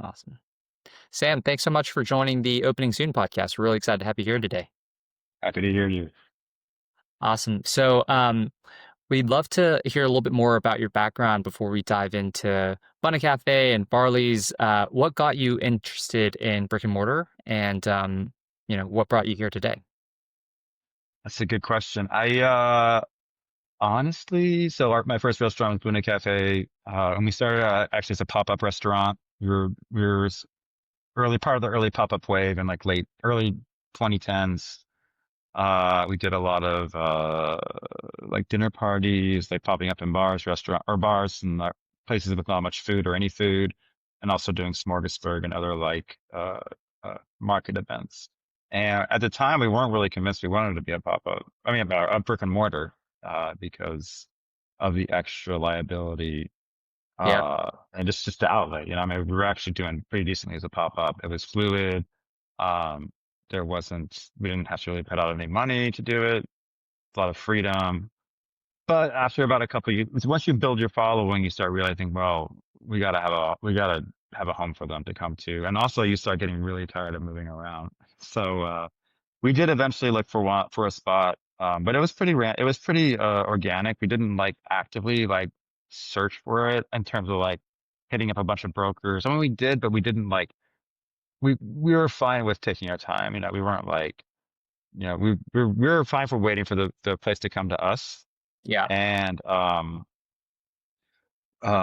Awesome. Sam, thanks so much for joining the Opening Soon podcast. We're really excited to have you here today. Happy to hear you. Awesome. We'd love to hear a little bit more about your background before we dive into Bunna Cafe and Farley's. What got you interested in brick and mortar, and what brought you here today? That's a good question. Honestly, my first restaurant was Bunna Cafe. And we started actually as a pop-up restaurant. We were early part of the early pop-up wave in like late early 2010s. We did a lot of like dinner parties, like popping up in bars and places with not much food or any food, and also doing smorgasbord and other like market events. And at the time, we weren't really convinced we wanted to be a pop-up. I mean, a brick and mortar, because of the extra liability, Yeah. and just the outlay. I mean, we were actually doing pretty decently as a pop-up. It was fluid. Um, we didn't have to really put out any money to do it. A lot of freedom. But after about a couple of years, once you build your following, you start realizing, well, we gotta have a home for them to come to. And also you start getting really tired of moving around. So, we did eventually look for a spot. But it was pretty, organic. We didn't like actively like search for it in terms of like hitting up a bunch of brokers. I mean, we did, but we didn't like, we were fine with taking our time. We weren't like, we were fine for waiting for the place to come to us. Yeah. And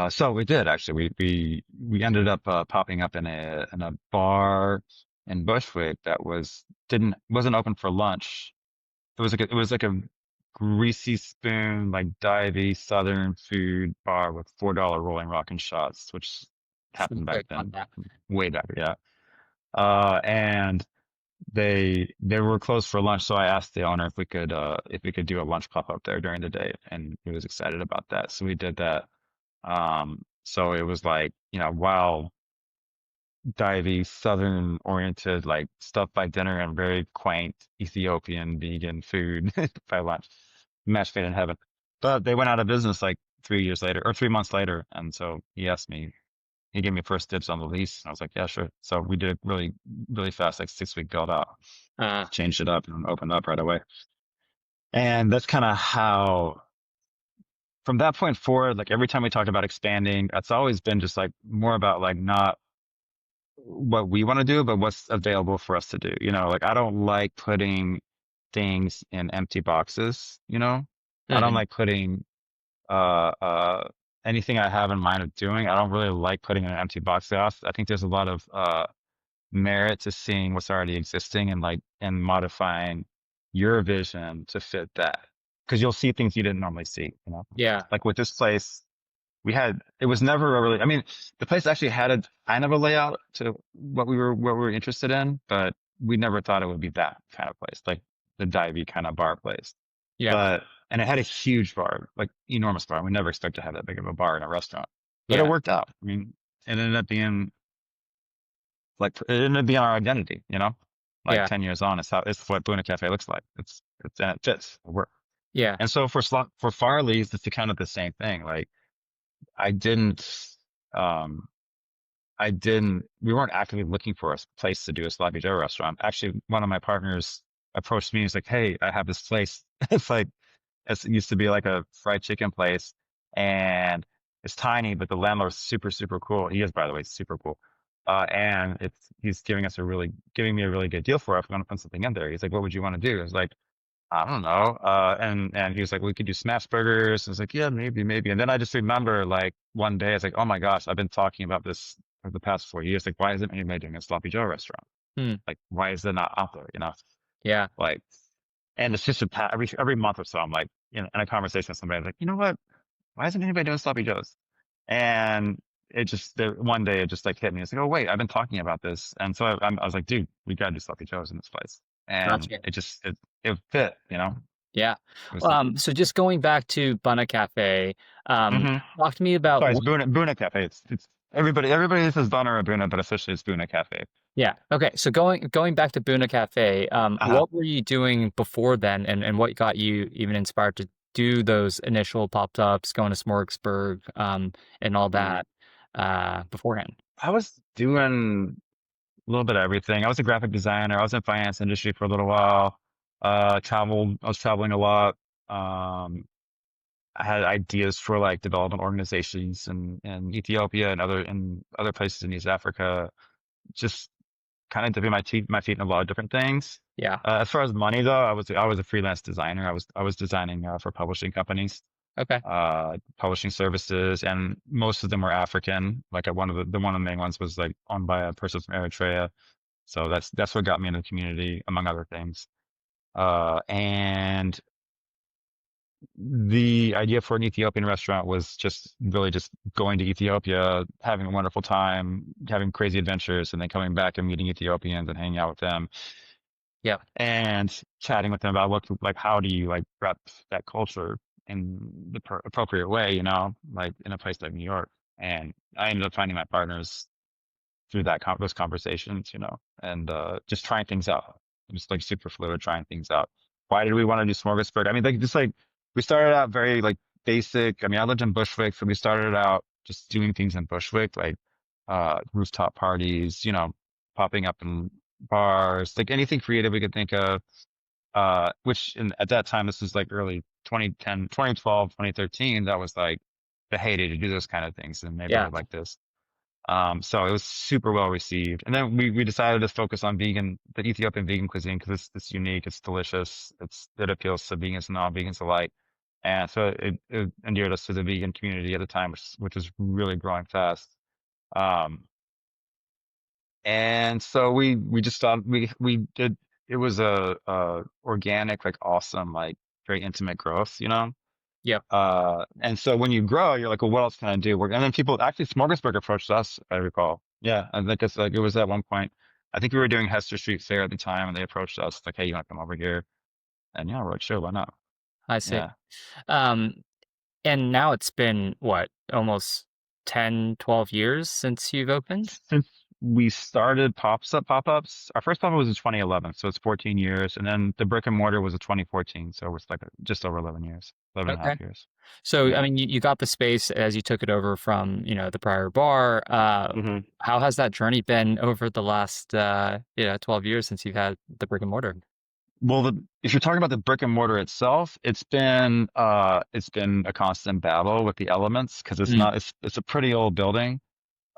so we did actually. We ended up popping up in a bar in Bushwick that wasn't open for lunch. It was like a greasy spoon, like divey Southern food bar with $4 Rolling Rock and shots, which Seems happened back like fun. then, Yeah. way back, yeah. And they were closed for lunch, so I asked the owner if we could do a lunch pop up there during the day, and he was excited about that. So we did that. So it was like, wild, divey, southern oriented, like stuff by dinner and very quaint Ethiopian vegan food by lunch. Match made in heaven. But they went out of business like 3 years later or 3 months later. And so he gave me first dibs on the lease. And I was like, yeah, sure. So we did really, really fast, like 6 week build out, Uh, changed it up and opened up right away. And that's kind of how, from that point forward, like every time we talked about expanding, it's always been just like more about like not what we want to do, but what's available for us to do. Like I don't like putting things in empty boxes. I don't mhm. like putting uh uh anything I have in mind of doing. I don't really like putting in an empty box. I think there's a lot of merit to seeing what's already existing and modifying your vision to fit that. Because you'll see things you didn't normally see. Yeah. Like with this place, it was never a really, I mean, the place actually had a kind of a layout to what we were interested in, but we never thought it would be that kind of place, like the divey kind of bar place. Yeah. And it had a huge bar, like enormous bar. We never expect to have that big of a bar in a restaurant, but it Yeah. worked out. I mean, it ended up being our identity. Like Yeah. 10 years on, it's what Bunna Cafe looks like. And it fits. Yeah. And so for Farley's, it's kind of the same thing. Like I didn't, um, we weren't actively looking for a place to do a sloppy Joe restaurant. Actually, one of my partners approached me. He's like, "Hey, I have this place. It used to be like a fried chicken place, and it's tiny, but the landlord's super, super cool. He is, by the way, super cool. And he's giving me a really good deal for it. If I'm going to put something in there." He's like, "What would you want to do?" I was like, "I don't know." And he was like, "We could do smash burgers." I was like, "Yeah, maybe, maybe." And then I just remember like one day, I was like, "Oh my gosh, I've been talking about this for the past 4 years. Like, why isn't anybody doing a sloppy Joe restaurant? Hmm. Like, why is it not out there? Yeah. Like, and it's just every month or so, I'm like, in a conversation with somebody, I'm like, you know what? Why isn't anybody doing sloppy joes? And one day it just like hit me. It's like, oh wait, I've been talking about this. And so I was like, dude, we gotta do sloppy joes in this place. And Gotcha. it fit. Yeah. It was like, So just going back to Bunna Cafe, hmm talk to me about sorry, it's what. Buna Cafe. It's everybody says Bunna or Buna, but officially it's Buna Cafe. Yeah. Okay. So going back to Bunna Cafe, Uh-huh. what were you doing before then, and what got you even inspired to do those initial pop ups, going to Smorgasburg, and all that? beforehand? I was doing a little bit of everything. I was a graphic designer. I was in finance industry for a little while. Traveled. I was traveling a lot. Um, I had ideas for like development organizations in Ethiopia and other places in East Africa. Just kind of dipping my feet in a lot of different things. Yeah. As far as money though, I was a freelance designer. I was designing for publishing companies, Okay. publishing services, and most of them were African. Like one of the main ones was like owned by a person from Eritrea. So that's what got me into the community, among other things. And the idea for an Ethiopian restaurant was just really just going to Ethiopia, having a wonderful time, having crazy adventures, and then coming back and meeting Ethiopians and hanging out with them Yeah. and chatting with them about like how do you like rep that culture in the appropriate way, like in a place like New York. And I ended up finding my partners through those conversations, and just trying things out. Just like super fluid, trying things out. Why did we want to do smorgasbord? I mean, like just like we started out very like basic. I mean, I lived in Bushwick, so we started out just doing things in Bushwick, like rooftop parties, popping up in bars, like anything creative we could think of. At that time, this was like early 2010, 2012, 2013. That was like the heyday to do those kind of things in a Yeah. neighborhood like this. So it was super well received. And then we decided to focus on the Ethiopian vegan cuisine because it's unique, it's delicious, it appeals to vegans and non-vegans alike. And so it endeared us to the vegan community at the time, which was really growing fast. Um, and so we just thought we did, it was a organic, like awesome, like very intimate growth, Yep. and so when you grow, you're like, well, what else can I do? And then people actually, Smorgasburg approached us, if I recall. Yeah, I think it's like it was at one point. I think we were doing Hester Street Fair at the time, and they approached us like, hey, you want to come over here? And yeah, we're like, sure, why not? I see. Yeah. Um, and now it's been what, almost 10, 12 years since you've opened? Since we started pop-ups, our first pop-up was in 2011, so it's 14 years, and then the brick and mortar was in 2014, so it's like just over 11 years, 11 and a Okay. half years. So, I Yeah. mean, you got the space as you took it over from, the prior bar. How has that journey been over the last, 12 years since you've had the brick and mortar? Well, if you're talking about the brick and mortar itself, it's been a constant battle with the elements because Mm, it's a pretty old building.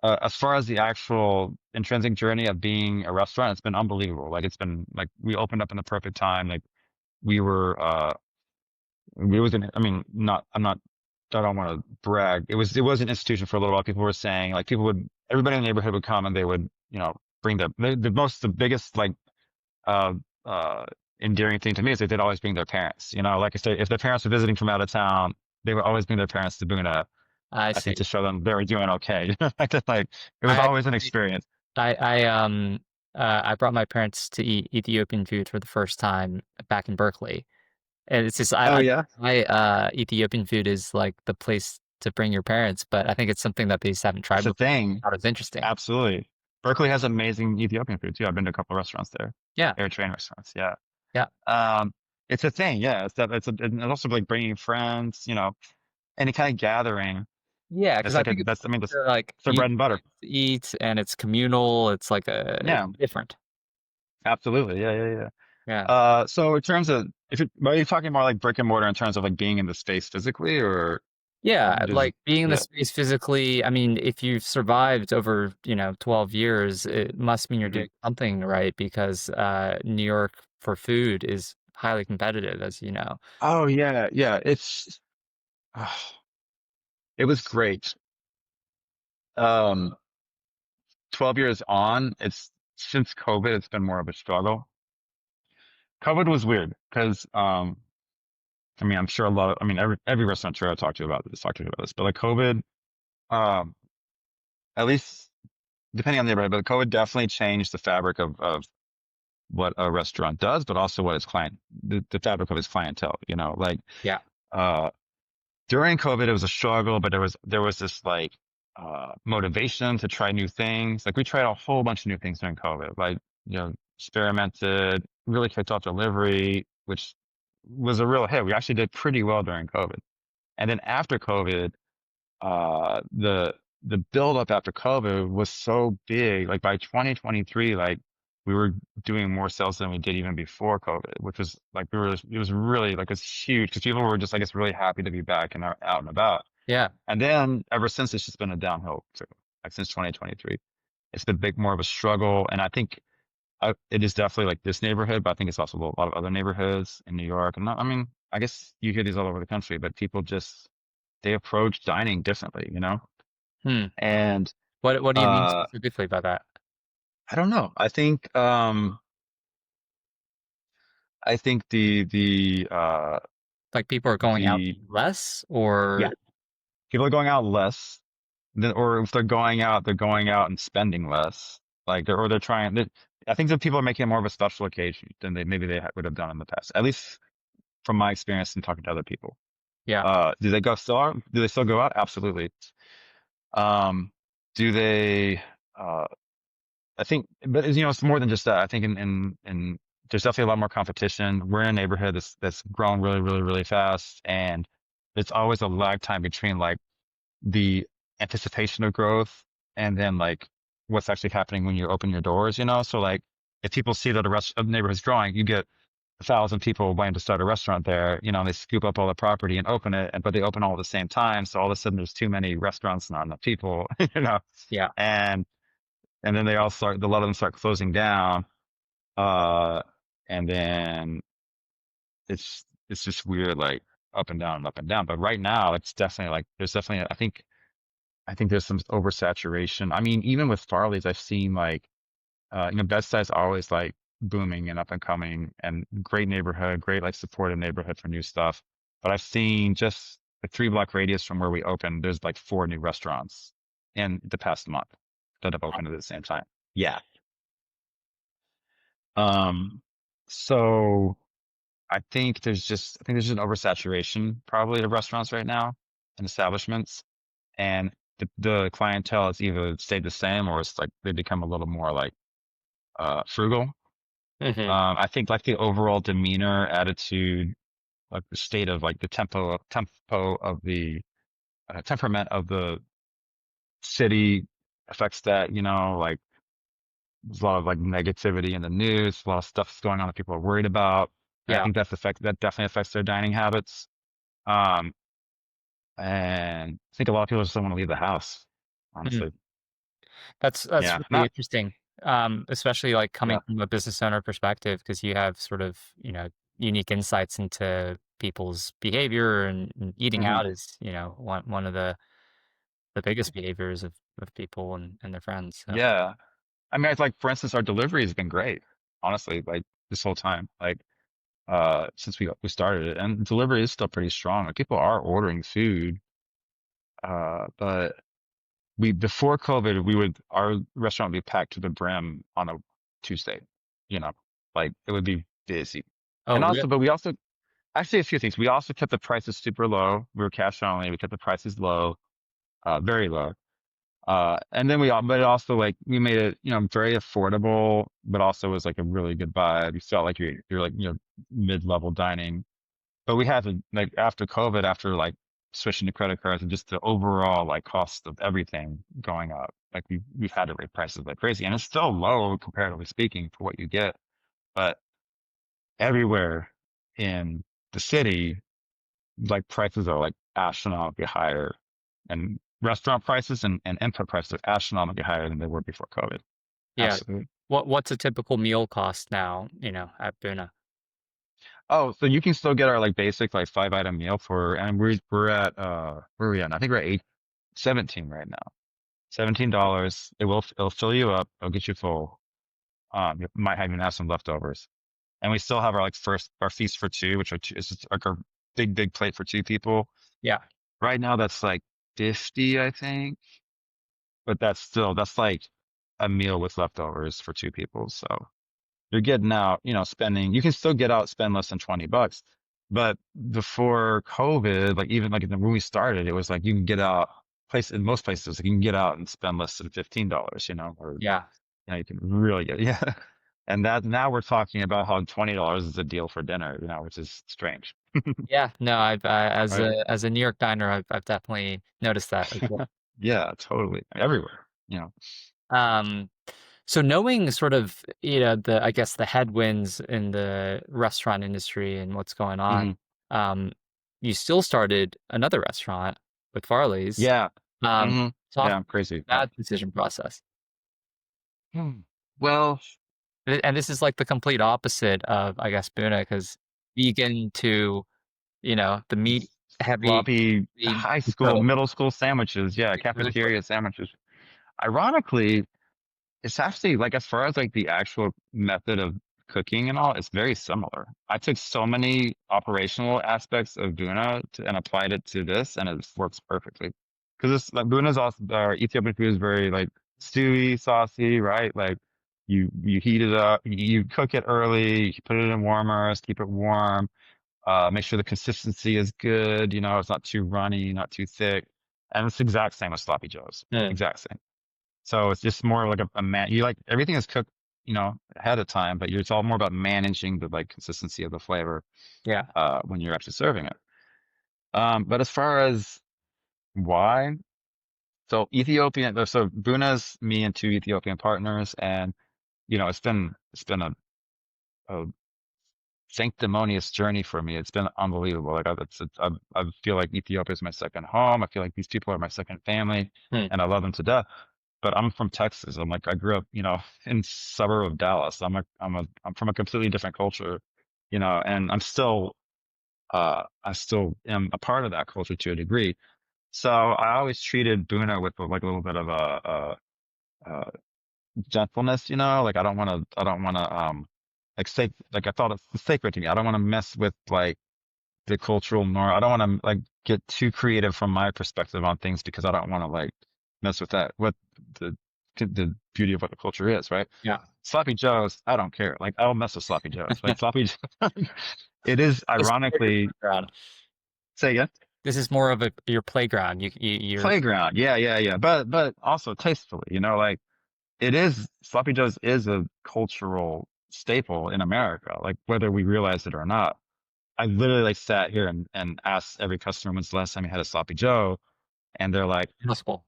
As far as the actual intrinsic journey of being a restaurant, it's been unbelievable. Like it's been like we opened up in the perfect time. Like we were we was in I mean not I'm not I don't want to brag. It was an institution for a little while. People were saying like everybody in the neighborhood would come and they would bring the biggest like uh, uh, endearing thing to me is that they'd always bring their parents. Like I said, if their parents were visiting from out of town, they would always bring their parents to Bunna, I I think, to see. show them they were doing okay. Like, it was I always an actually, experience. I brought my parents to eat Ethiopian food for the first time back in Berkeley. And it's just, Oh I yeah, why Ethiopian food is like the place to bring your parents, but I think it's something that they just haven't tried it's a before. thing. I thought it was interesting. Absolutely. Berkeley has amazing Ethiopian food too. I've been to a couple of restaurants there, Yeah. Eritrean restaurants. Yeah. Yeah. Um, it's a thing. Yeah. And also like bringing friends, any kind of gathering. Yeah, because It's I like think it's I mean, that's like it's their bread easy and butter. place to eat and it's communal. It's like it's Yeah. different. Absolutely. Yeah. Yeah. Yeah. Yeah. So in terms of are you talking more like brick and mortar in terms of like being in the space physically or Yeah, just like being in the yeah. space physically, I mean, if you've survived over, 12 years, it must mean you're Hmm. doing something right because New York for food is highly competitive, as you know. Oh yeah, yeah. It was great. Um, 12 years on, it's since COVID, it's been more of a struggle. COVID was weird because I mean, I'm sure I mean, every restaurateur I talked to about this, but like COVID, um, at least depending on the neighborhood, but COVID definitely changed the fabric of what a restaurant does, but also what its the fabric of its clientele, like, Yeah. uh, during COVID, it was a struggle, but there was this like motivation to try new things. Like we tried a whole bunch of new things during COVID. Like experimented, really kicked off delivery, which was a real hit. We actually did pretty well during COVID. And then after COVID, the the buildup after COVID was so big. Like by 2023, like we were doing more sales than we did even before COVID, which was like it was really like it's huge because people were just, I guess, really happy to be back and out and about. Yeah. And then ever since, it's just been a downhill too. Like since 2023, it's been big more of a struggle. And I think it is definitely like this neighborhood, but I think it's also a lot of other neighborhoods in New York. And I mean, I guess you hear these all over the country, but people just they approach dining differently, you know? Hmm. And What do you mean uh specifically by that? I don't know. I think Like people are going out to the eat less, yeah, or people are going out less than, or if they're going out, they're going out and spending less. Like they're trying. I think that people are making it more of a special occasion than they would have done in the past. At least from my experience and talking to other people. yeah. Do they go still out? Do they still go out? Absolutely. Um, do they? Uh, I think, but you know, it's more than just that. I think in there's definitely a lot more competition. We're in a neighborhood that's grown really, really, really fast, and there's always a lag time between like the anticipation of growth and then like what's actually happening when you open your doors. You know, so like if people see that a neighborhood's growing, you get 1,000 people wanting to start a restaurant there. You know, and they scoop up all the property and open it, and but they open all at the same time. So all of a sudden, there's too many restaurants, not enough people. You know, Yeah. and and then they all start, a lot of them start closing down. Uh, and then it's just weird, like up and down and up and down. But right now, it's definitely like there's definitely, I think there's some oversaturation. I mean, even with Farley's, I've seen like, you know, Bed-Stuy's always like booming and up and coming and great neighborhood, great like supportive neighborhood for new stuff. But I've seen just a 3 block radius from where we opened, there's like 4 new restaurants in the past month that have opened at the same time. Yeah. Um, so I think there's just an oversaturation probably of restaurants right now and establishments. And the clientele has either stayed the same or it's like they become a little more like frugal. Hmm. I think like the overall demeanor, attitude, like the state of like the tempo of the temperament of the city affects that, you know, like there's a lot of like negativity in the news, a lot of stuff going on that people are worried about. And I Yeah. think that definitely affects their dining habits. Um, and I think a lot of people just don't want to leave the house, Mhm. honestly. That's Yeah. really Not, interesting. Especially like coming yeah. from a business owner perspective, because you have sort of, unique insights into people's behavior, and eating Hmm. out is, one of the biggest behaviors of people and their friends. So Yeah. I mean, it's like, for instance, our delivery has been great, honestly, like this whole time, like, since we started it, and delivery is still pretty strong. Like people are ordering food. But before COVID, our restaurant would be packed to the brim on a Tuesday, you know, like it would be busy. oh, And really? also, but we also, actually a few things. We also kept the prices super low. We were cash only. We kept the prices low, very low. And then but it also like, we made it, you know, very affordable, but also was like a really good vibe. You felt like you're like, you know, mid-level dining. But we had to, like, after COVID, after like switching to credit cards and just the overall like cost of everything going up, like we've had to raise prices like crazy, and it's still low comparatively speaking for what you get. But everywhere in the city, like prices are like astronomically higher, and restaurant prices and input prices are astronomically higher than they were before COVID. Yeah. Absolutely. What's a typical meal cost now, at Buna? Oh, so you can still get our like basic like 5 item meal for, and we're at where are we at? I think we're at 17 right now. $17. It'll fill you up. It'll get you full. You might even have some leftovers. And we still have our like our feast for two, which is just like our big plate for 2 people. Yeah. Right now that's like 50, I think. But that's like a meal with leftovers for 2 people. So you're getting out, you know, spending, you can still get out, spend less than $20. But before COVID, like even like when we started, it was like you can get out in most places, like you can get out and spend less than $15, you know, or Yeah. you know, you can really get, yeah. And that now we're talking about how $20 is a deal for dinner, you know, which is strange, Yeah. No, I've as right? a New York diner, I've definitely noticed that as well. Yeah, totally. Everywhere, you know. Um, so knowing sort of, I guess the headwinds in the restaurant industry and what's going on, Hmm. um, you still started another restaurant with Farley's. Yeah. Um, Hmm. Talk Yeah, I'm crazy. about that decision process. Hmm. Well, And this is like the complete opposite of, I guess, Buna, because vegan to, the meat heavy, sloppy the high school, so middle school sandwiches. Yeah, exactly. cafeteria sandwiches. Ironically, it's actually like as far as like the actual method of cooking and all, it's very similar. I took so many operational aspects of Buna and applied it to this, and it works perfectly. Because it's like Buna's also Ethiopian food is very like stewy, saucy, right? Like you heat it up, you cook it early, you put it in warmers, keep it warm. Make sure the consistency is good. You know, it's not too runny, not too thick. And it's the exact same as sloppy joes. Mm, Exact same. So it's just more like a man. You like everything is cooked, ahead of time, but it's all more about managing the like consistency of the flavor yeah. when you're actually serving it. But as far as why, so Buna's me and two Ethiopian partners, and it's been a sanctimonious journey for me. It's been unbelievable. Like I feel like Ethiopia is my second home. I feel like these people are my second family, Mm, and I love them to death. But I'm from Texas. I grew up, in suburb of Dallas. I'm from a completely different culture, and I still am a part of that culture to a degree. So I always treated Buna with like a little bit of a gentleness, like I don't want to, like I thought it's sacred to me. I don't want to mess with like the cultural norm. I don't want to like get too creative from my perspective on things because I don't want to like mess with what the the beauty of what the culture is, right? yeah. Sloppy Joes, I don't care. Like I'll mess with Sloppy Joes. Like it is This is more your ironically, playground. say again, This is more of your playground. You're playground. Yeah, yeah, yeah. But also tastefully, like Sloppy Joes is a cultural staple in America, like whether we realize it or not. I literally like sat here and asked every customer when's the last time you had a sloppy Joe, and they're like, possible.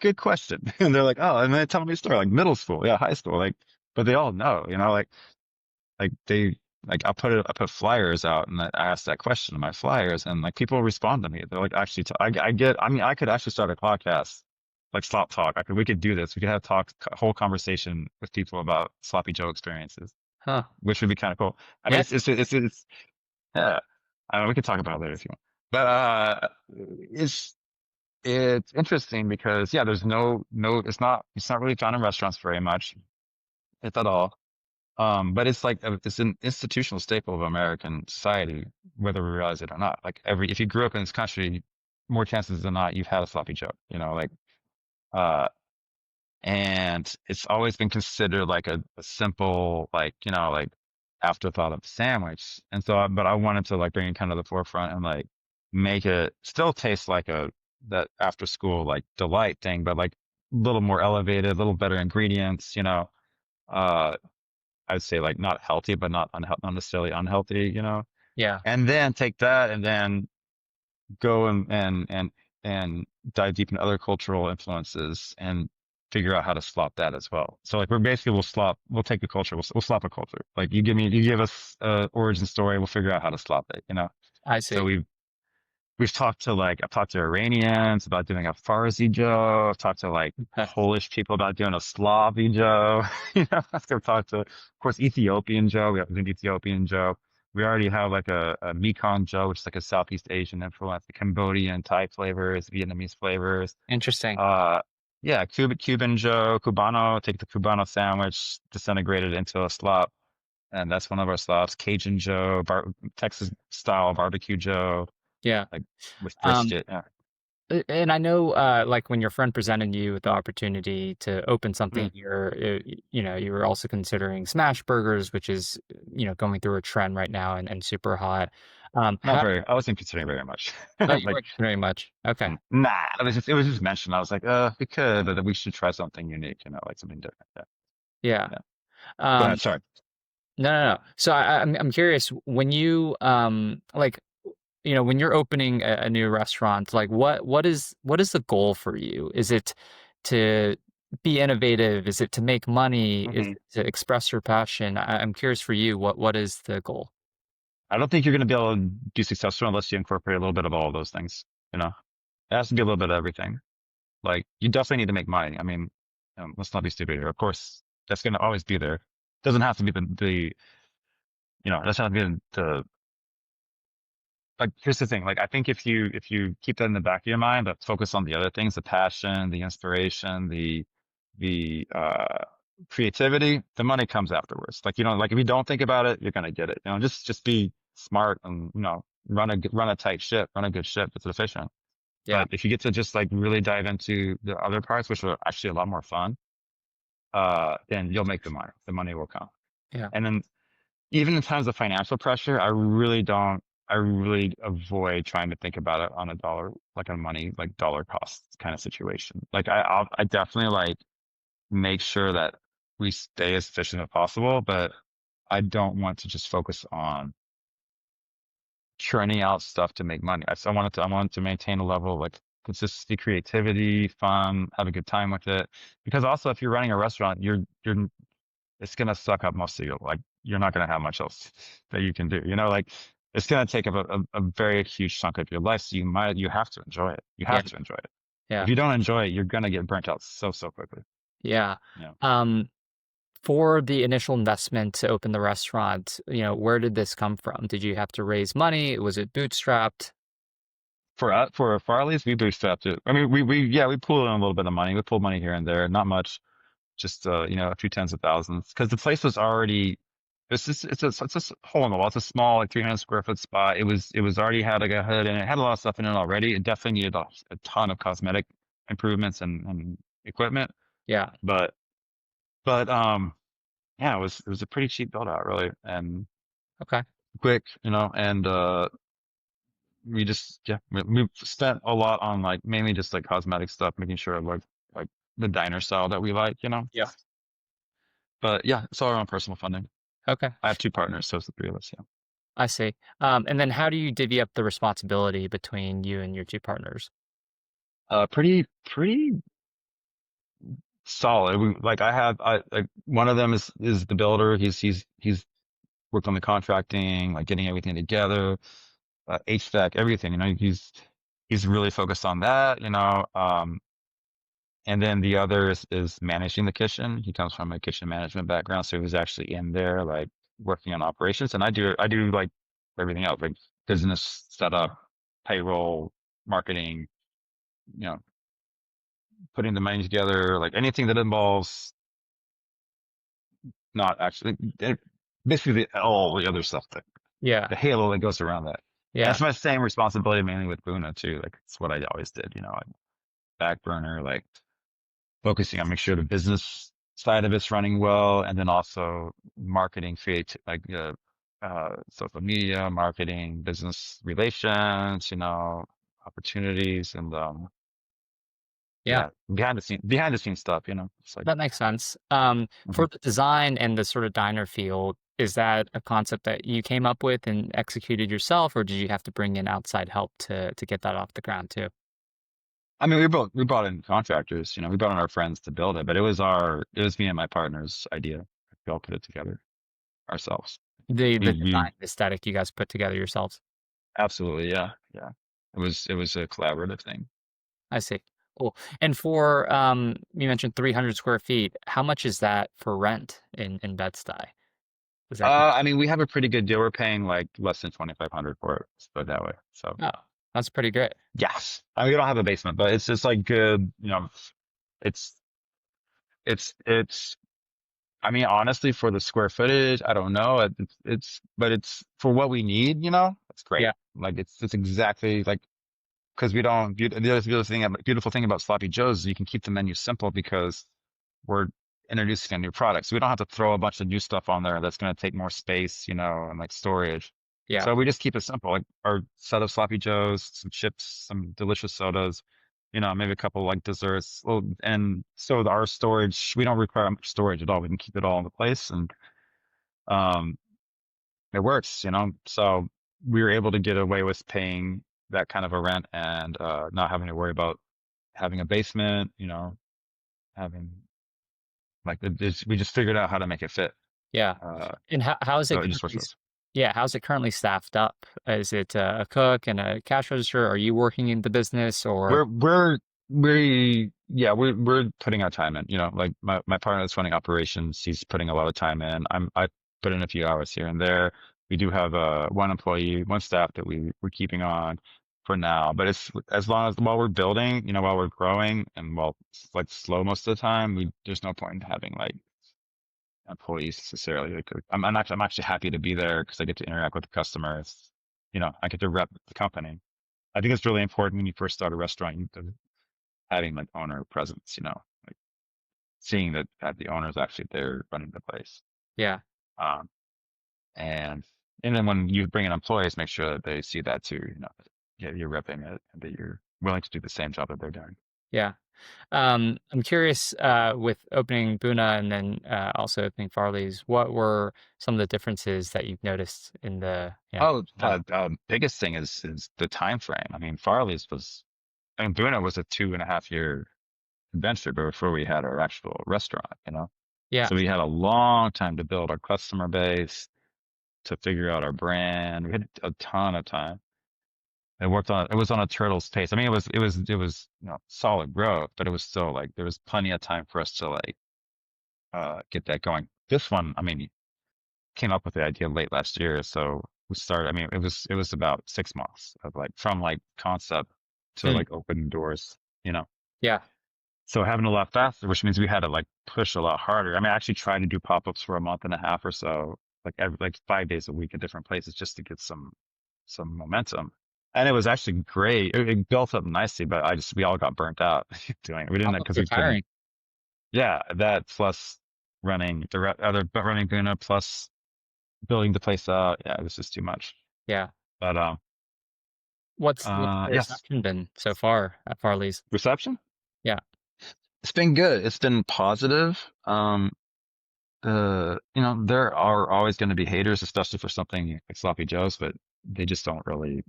"Good question." And they're like, "Oh," and they tell me a story like middle school, yeah, high school, like, but they all know, like they like I put flyers out and I asked that question in my flyers, and like people respond to me. They're like, "Actually, I mean, I could actually start a podcast." Like slop talk. We could do this. We could have whole conversation with people about sloppy Joe experiences, Huh. which would be kind of cool. I mean, Yeah. yeah. We could talk about it later if you want. But it's it's interesting because yeah, there's no it's not really found in restaurants very much, if at all. But it's like it's an institutional staple of American society, whether we realize it or not. Like if you grew up in this country, more chances than not you've had a sloppy Joe. Like uh, and it's always been considered like a simple like afterthought of sandwich. And so but I wanted to like bring it kind of the forefront and like make it still taste like a that after school like delight thing, but like a little more elevated, a little better ingredients, uh I would say like not healthy but not necessarily unhealthy, Yeah. and then take that and then go and dive deep into other cultural influences and figure out how to slop that as well. So like we'll take the culture, we'll slop a culture. Like you give us a origin story, we'll figure out how to slop it. I So see. I've talked to Iranians about doing a Farsi Joe. I've talked to like Huh. Polish people about doing a Slavi Joe. I've talked to, of course, Ethiopian Joe. We have an Ethiopian Joe. We already have like a Mekong Joe, which is like a Southeast Asian influence, the Cambodian, Thai flavors, Vietnamese flavors. Interesting. Uh, yeah, Cuban Joe, Cubano, take the Cubano sandwich, disintegrate it into a slop. And that's one of our slops. Cajun Joe, Texas style barbecue Joe Yeah. like with Um, brisket. Yeah. and I know, like when your friend presented you with the opportunity to open something Mm. here, you were also considering smash burgers, which is, going through a trend right now and super hot. Not How, very. I wasn't considering very much. oh, you Like, weren't considering much. Okay. nah. It was just mentioned. I was like, we could, but we should try something unique. Like something different. Yeah. Yeah. Yeah. Go Um, ahead. Sorry. no, no, no. So I'm curious when you like. when you're opening a new restaurant, like what is the goal for you? Is it to be innovative? Is it to make money? Is Hmm. it to express your passion? I'm curious for you, what is the goal? I don't think you're going to be able to be successful unless you incorporate a little bit of all of those things. You know, it has to be a little bit of everything. Like you definitely need to make money. I mean, let's not be stupid here. Of course, that's going to always be there. Doesn't have to be it doesn't have to be like, here's the thing. Like, I think if you keep that in the back of your mind, but focus on the other things, the passion, the inspiration, the creativity, the money comes afterwards. Like, like if you don't think about it, you're going to get it. Just be smart and, run a tight ship, run a good ship that's efficient. Yeah, But if you get to just like really dive into the other parts, which are actually a lot more fun, then you'll make the money. The money will come. yeah, And then even in times of financial pressure, I really avoid trying to think about it on a dollar, like a money, like dollar cost kind of situation. Like I definitely like make sure that we stay as efficient as possible, but I don't want to just focus on churning out stuff to make money. I wanted to maintain a level of like consistency, creativity, fun, have a good time with it. Because also if you're running a restaurant, you're it's gonna suck up most of you. Like you're not gonna have much else that you can do. Like it's gonna take up a very huge chunk of your life. So you have to enjoy it. You yeah, have to enjoy it. If yeah, you don't enjoy it, you're gonna get burnt out so quickly. yeah. Yeah. Um, for the initial investment to open the restaurant, where did this come from? Did you have to raise money? Was it bootstrapped? For Farley's, we bootstrapped it. I mean, we pulled in a little bit of money. We pulled money here and there, not much, just a few tens of thousands, because the place was already. It's a hole in the wall. It's a small, like 300 square foot spot. It was already had like a hood and it had a lot of stuff in it already. It definitely needed a ton of cosmetic improvements and equipment. Yeah. But yeah, it was a pretty cheap build out really and Okay. quick, and we just yeah we spent a lot on like mainly just like cosmetic stuff, making sure it looked like the diner style that we like. Yeah. But yeah, it's all our own personal funding. Okay. I have two partners, so it's the three of us. Yeah. I see. And then how do you divvy up the responsibility between you and your two partners? Pretty solid. I like one of them is the builder. He's worked on the contracting, like getting everything together, HVAC, everything. He's really focused on that. And then the other is managing the kitchen. He comes from a kitchen management background, so he was actually in there, like working on operations. And I do like everything else, like business setup, payroll, marketing, you know, putting the money together, like anything that involves not actually basically all the other stuff, Yeah. the halo that goes around that. And Yeah. that's my same responsibility mainly with Buna too. Like it's what I always did, like back burner, like focusing on make sure the business side of it's running well, and then also marketing, create like social media, marketing, business relations, opportunities, and Yeah. yeah, behind the scenes stuff. It's like That makes sense. For mhm. the design and the sort of diner feel, is that a concept that you came up with and executed yourself, or did you have to bring in outside help to get that off the ground too? I mean, we brought in contractors, we brought in our friends to build it, but it was me and my partner's idea. We all put it together ourselves. The We design aesthetic you guys put together yourselves. absolutely, yeah, yeah. It was a collaborative thing. I see. Cool. And for you mentioned 300 square feet. How much is that for rent in Bed-Stuy? Is that I mean, we have a pretty good deal. We're paying like less than 2,500 for it, let's put it that way. So oh, that's pretty great. yes, I mean, we don't have a basement, but it's just like good, it's, it's, I mean, honestly, for the square footage, I don't know. But it's for what we need, it's great. Yeah. Like it's exactly like, because we don't, beautiful thing about Sloppy Joe's is you can keep the menu simple because we're introducing a new product. So we don't have to throw a bunch of new stuff on there that's going to take more space, and like storage. Yeah. So we just keep it simple. Like our set of Sloppy Joes, some chips, some delicious sodas, maybe a couple like desserts. Well, and so our storage, we don't require much storage at all. We can keep it all in the place and, um, it works. So we were able to get away with paying that kind of a rent and not having to worry about having a basement, having like we just figured out how to make it fit. Yeah. Uh, And how is so it it just works. currently yeah, how's it currently staffed up? Is it a cook and a cash register? Are you working in the business or We're putting our time in, like my partner that's running operations, he's putting a lot of time in. I put in a few hours here and there. We do have one employee, one staff that we're keeping on for now, but it's as long as while we're building, while we're growing and while it's like slow most of the time, there's no point in having like employees necessarily. Like, I'm actually happy to be there because I get to interact with the customers. I get to rep the company. I think it's really important when you first start a restaurant, having like owner presence, like seeing that the owner is actually there running the place. yeah, Um, and and then when you bring in employees, make sure that they see that too, yeah, you're repping it and that you're willing to do the same job that they're doing. yeah. I'm curious, with opening Buna and then, also opening Farley's, what were some of the differences that you've noticed in the, Oh, time? biggest thing is the time frame. I mean, Buna was a 2.5 year adventure before we had our actual restaurant, Yeah. So we had a long time to build our customer base, to figure out our brand. We had a ton of time. It was on a turtle's pace. I mean, it was solid growth, but it was still like there was plenty of time for us to like get that going. This one, I mean, came up with the idea late last year, so we started. I mean, it was about 6 months of like from like concept to Mm, like open doors, you know. yeah. So having a lot faster, which means we had to like push a lot harder. I mean, I actually tried to do pop-ups for a month and a half or so, like 5 days a week in different places just to get some momentum. And it was actually great. It built up nicely, but we all got burnt out doing it. We How didn't much because we was couldn't. hiring? Yeah, that plus running Guna plus building the place out. Yeah, it was just too much. Yeah. But What's the yes, reception been so far at Farley's? reception. Yeah. It's been good. It's been positive. There are always going to be haters, especially for something like sloppy joes, but they just don't really.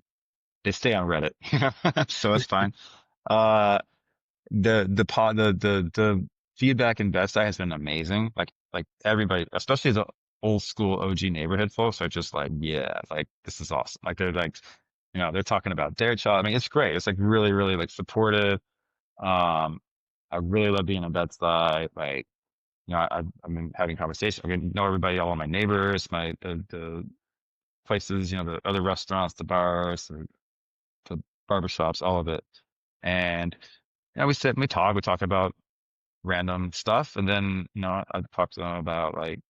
They stay on Reddit, so it's fine. Uh, the feedback in Bed-Stuy has been amazing. Like everybody, especially the old school OG neighborhood folks, are just like, yeah, like this is awesome. Like they're like, they're talking about their child. I mean, it's great. It's like really, really like supportive. Um, I really love being in Bed-Stuy. Like, I've been having conversations. I know everybody, all of my neighbors, the places, the other restaurants, the bars, the barbershops, all of it. And we sit and we talk about random stuff, and then I talk to them about like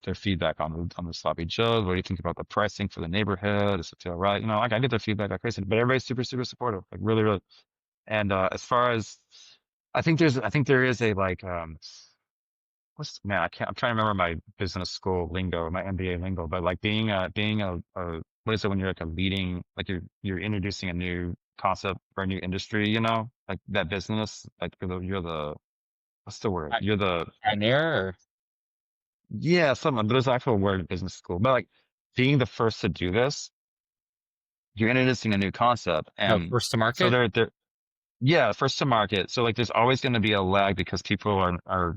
their feedback on the sloppy joes. What do you think about the pricing for the neighborhood? Does it feel right? Like I get their feedback like crazy, but everybody's super super supportive, like really really. And as far as I think there is a like what's man I can't I'm trying to remember my business school lingo, my MBA lingo, but like being a what is it when you're like a leading like you're introducing a new concept for a new industry, like that business, like you're the what's the word? Pi You're the Pioneer or yeah, something, but there's an actual word in business school. But like being the first to do this, you're introducing a new concept. no, And first to so market? they're yeah, first to market. So like there's always going to be a lag because people are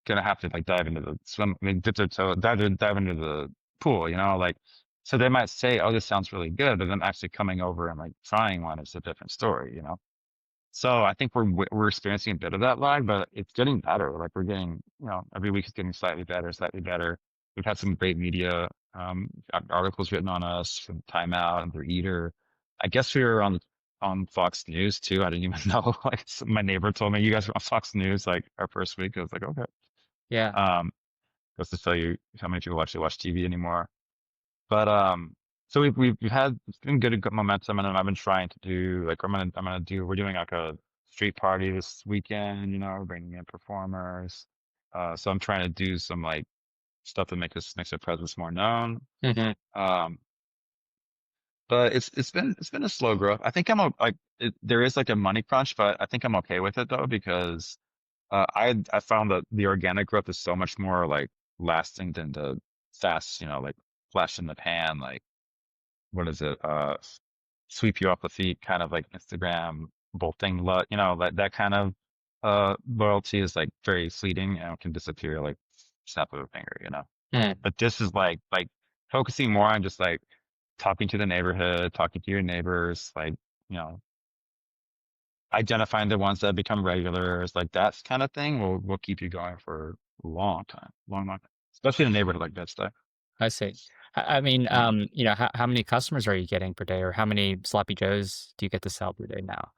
gonna have to like dive into the swim, I mean, dip their toe, dive into the pool, like, so they might say, oh, this sounds really good, but then actually coming over and like trying one is a different story. So I think we're experiencing a bit of that lag, but it's getting better. Like we're getting, every week it's getting slightly better, slightly better. We've had some great media, articles written on us from Time Out and their Eater. I guess we were on Fox News too. I didn't even know. Like my neighbor told me you guys were on Fox News like our first week. I was like, okay. Yeah. Um, goes to tell you how many people actually watch TV anymore. But so we've had it's been good momentum, and then I've been trying to do like we're doing like a street party this weekend. We're bringing in performers. So I'm trying to do some like stuff that makes our presence more known. Mhm. Um, but it's been a slow growth. I think there is like a money crunch, but I think I'm okay with it though because I found that the organic growth is so much more like lasting than the fast, like flash in the pan, like. what is it? Sweep you off the feet, kind of like Instagram bolting, that kind of loyalty is like very fleeting and can disappear like snap of a finger, you know. Mm, But this is like focusing more on just like talking to the neighborhood, talking to your neighbors, like, you know, identifying the ones that become regulars, like that kind of thing will keep you going for a long time, long time, especially in a neighborhood like Bed-Stuy. I see. I mean, Yeah. how many customers are you getting per day, or how many sloppy joes do you get to sell per day now?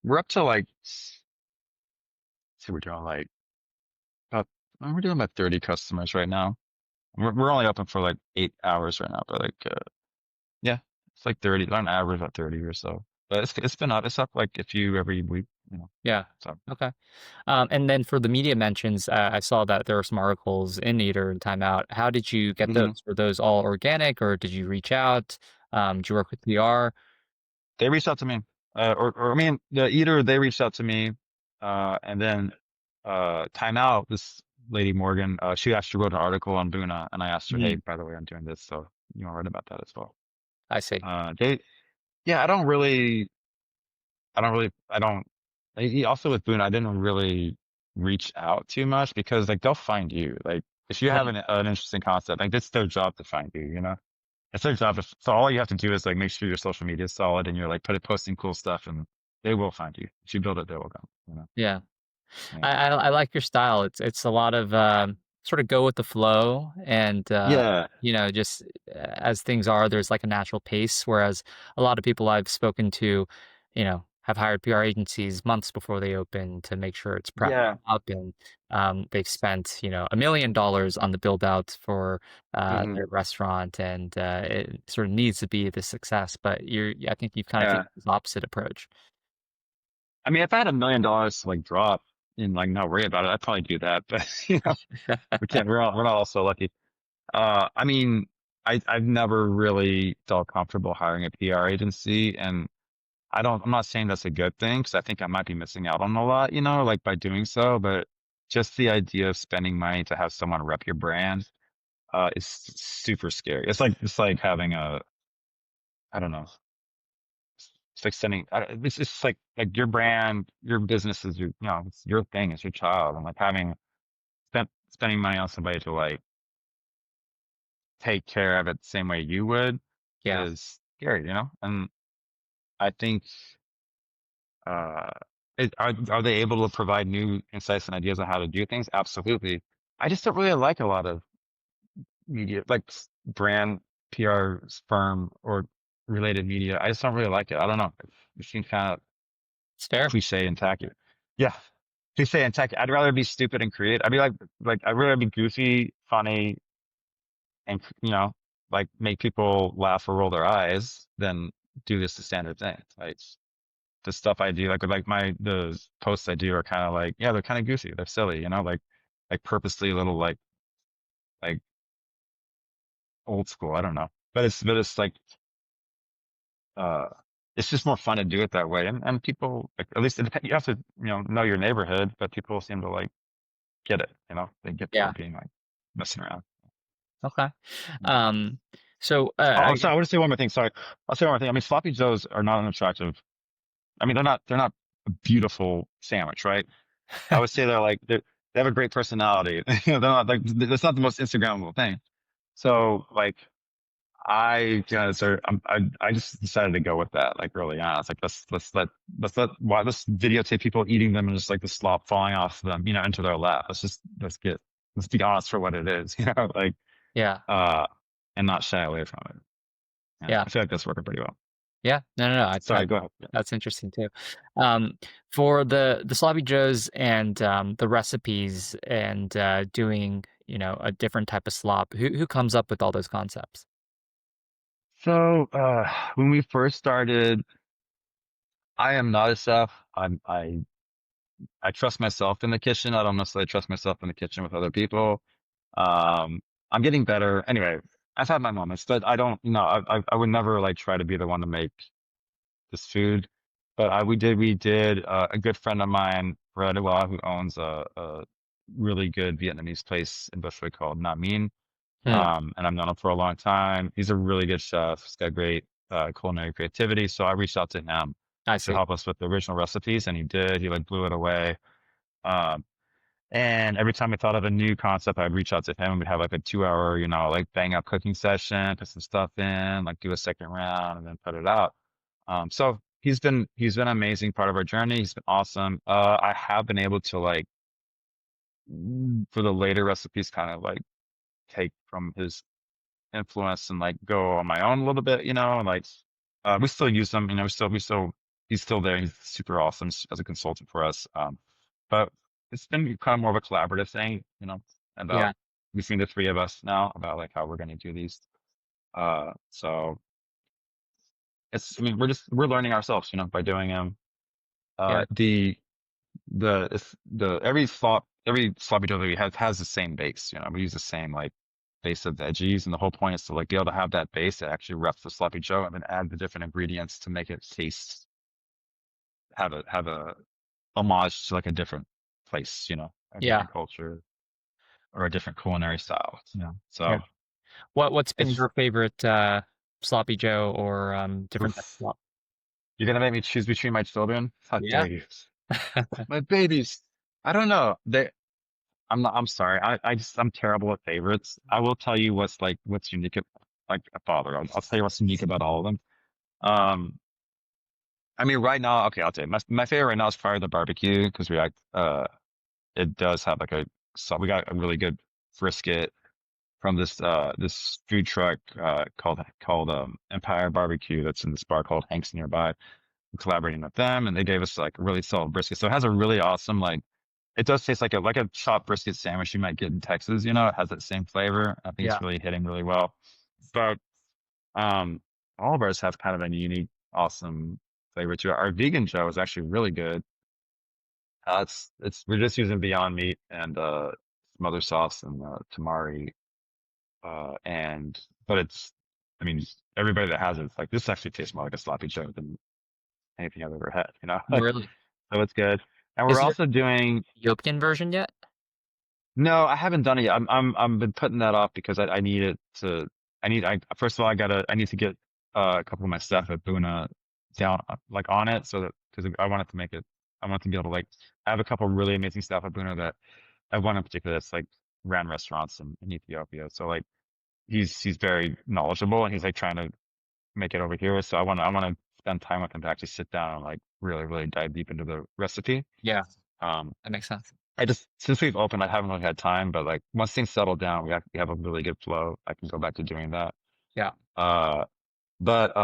We're up to like, see, we're doing like about, we're doing about 30 customers right now. We're only open for like 8 hours right now, but like, yeah, it's like 30 on average, about 30 or so. But it's been up. It's up like a few every week, you know. Yeah. So Okay. And then for the media mentions, I saw that there were some articles in Eater and Time Out. How did you get hmm those? Were those all organic, or did you reach out? Did you work with PR? they reached out to me, or I mean, the Eater they reached out to me, and then Time Out. This lady Morgan, she actually wrote an article on Buna, and I asked her, hey, Mm, by the way, I'm doing this, so you want to write about that as well. I see. They, yeah, I don't. Also with Boone, I didn't really reach out too much because like they'll find you. Like if you have Mm, an interesting concept, like it's their job to find you. You know, it's their job to. So all you have to do is like make sure your social media is solid and you're like posting cool stuff, and they will find you. If you build it, they will come. You know. yeah. Yeah. I like your style. It's a lot of sort of go with the flow, and Yeah. just as things are, there's like a natural pace. Whereas a lot of people I've spoken to, have hired PR agencies months before they open to make sure it's prepped Yeah. up, and they've spent $1 million on the build out for hmm their restaurant, and it sort of needs to be the success. But I think you've kind of Yeah. taken the opposite approach. I mean, if I had $1 million to like drop and like not worry about it, I'd probably do that. But you know, we can't. We're not all so lucky. I mean, I've never really felt comfortable hiring a PR agency, and I'm not saying that's a good thing because I think I might be missing out on a lot, you know, like by doing so. But just the idea of spending money to have someone rep your brand, is super scary. It's like having I don't know, it's like sending, it's like your brand, your business is you know, it's your thing, it's your child, and like spending money on somebody to like take care of it the same way you would Yeah. is scary, you know? And I think, uh, are they able to provide new insights and ideas on how to do things? Absolutely. I just don't really like a lot of media, like brand PR firm or related media. I just don't really like it. I don't know. It seems kind of It's fair. cliche and tacky. Yeah. Cliche and tacky. I'd rather be stupid and create. I'd be like, I'd rather be goofy, funny, and you know, like make people laugh or roll their eyes than do this the standard thing. Like the stuff I do, like the posts I do are kind of like, yeah, they're kind of goofy, they're silly, you know, like purposely a little like old school. I don't know, but it's like uh, it's just more fun to do it that way, and people like at least you have to know your neighborhood, but people seem to like get it, you know, they get that we're Yeah. being like messing around. Okay. Yeah. Um, so, Oh, sorry. I want to say one more thing. Sorry. I'll say one more thing. I mean, sloppy joes are not an attractive. I mean, they're not a beautiful sandwich, right? I would say they have a great personality. They're not like, that's not the most Instagrammable thing. So like, I just decided to go with that, like early on. It's like, let's videotape people eating them and just like the slop falling off them, you know, into their lap. Let's be honest for what it is, you know, like, yeah, uh, and not shy away from it. Yeah. yeah, I feel like that's working pretty well. yeah. No, no, no. Sorry, go ahead. Yeah. That's interesting too. Um, for the sloppy joes and the recipes and doing a different type of slop, who comes up with all those concepts? So, when we first started, I am not a chef. I trust myself in the kitchen. I don't necessarily trust myself in the kitchen with other people. Um, I'm getting better. Anyway, I've had my moments, but I don't, I would never like try to be the one to make this food. But we did, a good friend of mine, Fred, who owns a really good Vietnamese place in Bushwick called Not Mean. Hmm. And I've known him for a long time. He's a really good chef. He's got great culinary creativity. So I reached out to him I to see. help us with the original recipes, and he did. He like blew it away. Um, and every time I thought of a new concept, I'd reach out to him. We'd have like a 2 hour, like bang up cooking session, put some stuff in, like do a second round, and then put it out. So he's been an amazing part of our journey. He's been awesome. I have been able to like for the later recipes, kind of like take from his influence and like go on my own a little bit, and like we still use them, we still he's still there. He's super awesome as a consultant for us. But it's been kind of more of a collaborative thing, Yeah. about between the three of us now about like how we're going to do these. So I mean, we're learning ourselves, by doing them. Yeah. The every sloppy joe that we have has the same base. We use the same like base of veggies, and the whole point is to like be able to have that base that actually reps the sloppy joe, and then add the different ingredients to make it taste have a homage to like a different place, a Yeah. different culture or a different culinary style. Yeah. So What's been it's your favorite sloppy Joe or different type of oof. slop? You're gonna make me choose between my children? How Yeah. dare you? My babies. I don't know. I'm sorry. I'm terrible at favorites. I will tell you what's unique like a father. I'll tell you what's unique about all of them. Um, I mean, right now, okay, I'll tell you. My favorite right now is probably the barbecue because it does have like so we got a really good brisket from this food truck called Empire Barbecue that's in this bar called Hank's nearby. I'm collaborating with them, and they gave us like a really solid brisket. So it has a really awesome like. It does taste like a chopped brisket sandwich you might get in Texas. It has that same flavor. I think it's Yeah. really hitting really well. But um, all of ours have kind of a unique, awesome flavor to it. Our vegan Joe is actually really good. It's we're just using Beyond Meat and some other sauce and tamari. And but I mean, everybody that has it's like this actually tastes more like a sloppy Joe than anything I've ever had. Really? So it's good. And we're Is there also doing. Ethiopian version yet? No, I haven't done it yet. I'm been putting that off because I need it to. First of all, I need to get a couple of my stuff at Bunna down like on it so that because I wanted to make it. I want to be able to like. I have a couple of really amazing stuff at Bunna that I have one in particular that's like ran restaurants in Ethiopia. So like he's very knowledgeable and he's like trying to make it over here. So I want to spend time with him to actually sit down and like really dive deep into the recipe. Yeah, Um, that makes sense. since we've opened, I haven't really had time, but like once things settle down, we have a really good flow. I can go back to doing that. Yeah. Uh, but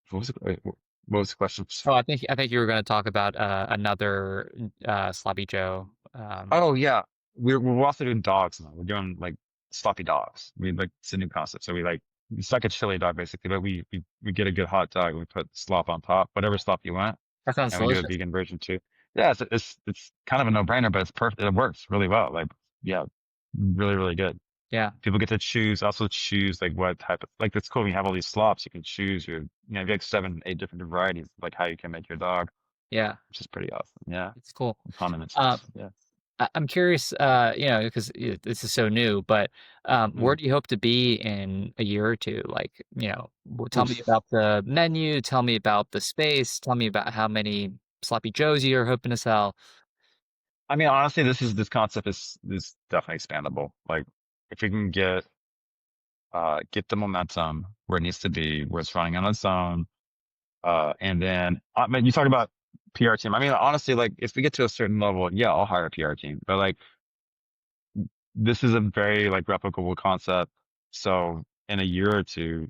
what was what was the question? Oh, I think you were going to talk about another sloppy Joe. Oh yeah, we're also doing dogs now. We're doing like sloppy dogs. It's a new concept. So it's like a chili dog basically, but we get a good hot dog and we put slop on top, whatever slop you want, That sounds and we do a delicious. vegan version too. Yeah, it's kind of a no-brainer, but it's perfect. It works really well. Like yeah, really good. Yeah. People get to also choose like what type of like it's cool when you have all these slops. You can choose you have like 7, 8 different varieties like how you can make your dog, Yeah. which is pretty awesome. Yeah, It's cool. condiments and Uh, stuff. Yeah. I'm curious, because this is so new, but where Mm. do you hope to be in a year or two? Like, tell me Oof. about the menu, tell me about the space, tell me about how many sloppy joes you're hoping to sell. I mean, honestly, this concept is definitely expandable. Like, if we can get the momentum where it needs to be, where it's running on its own, and then I mean, you talk about PR team. I mean, honestly, like if we get to a certain level, yeah, I'll hire a PR team. But like, this is a very like replicable concept. So in a year or two,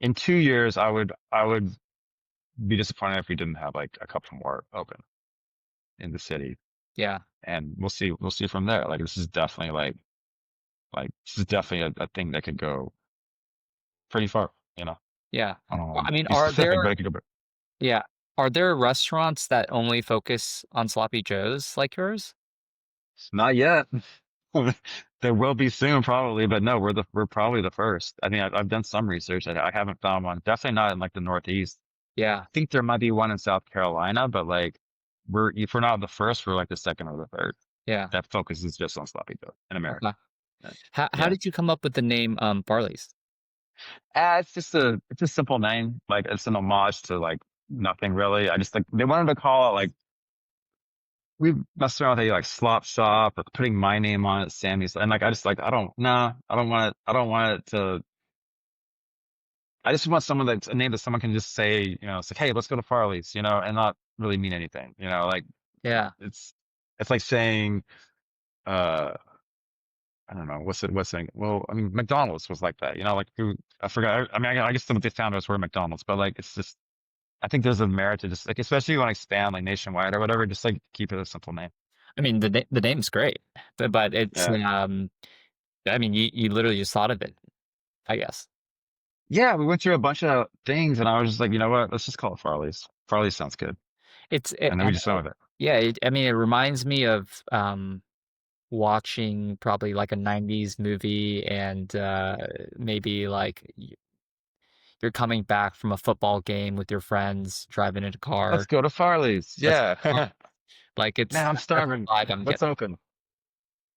in 2 years, I would be disappointed if we didn't have like a couple more open in the city, Yeah, and we'll see from there. Like, this is definitely a thing that could go pretty far, you know. yeah. I mean, Be specific, but it could go. yeah, are there restaurants that only focus on sloppy joes like yours? Not yet. There will be soon, probably, but no, we're probably the first. I mean, I've done some research. I haven't found one. Definitely not in like the Northeast. Yeah, I think there might be one in South Carolina, but like if we're not the first, we're like the second or the third. yeah. That focuses just on sloppy joe in Okay. America. How Yeah. did you come up with the name Farley's? It's a simple name. Like it's an homage to like nothing really. I just like they wanted to call it like we messed around with a like slop shop or putting my name on it, Sammy's, and like I just like I don't nah, I don't want it. I don't want it to. I just want someone that's a name that someone can just say, it's like, hey, let's go to Farley's, and not really mean anything, like Yeah, it's it's like saying uh I don't know what's saying. Well, I mean McDonald's was like that, like who I forgot. I mean, I guess some of the founders were McDonald's, but like it's just I think there's a merit to just like especially when I expand like nationwide or whatever, just like keep it a simple name. I mean the name's great, but it's Yeah. I mean you literally just thought of it, I guess. Yeah, we went through a bunch of things, and I was just like, you know what? Let's just call it Farley's. Farley's sounds good, and then we just went with it. yeah, I mean it reminds me of watching probably like a 90s movie and maybe like you're coming back from a football game with your friends driving in a Let's car. go to Farley's. That's Yeah. like Man, I'm that's the starving. vibe I'm What's getting. open?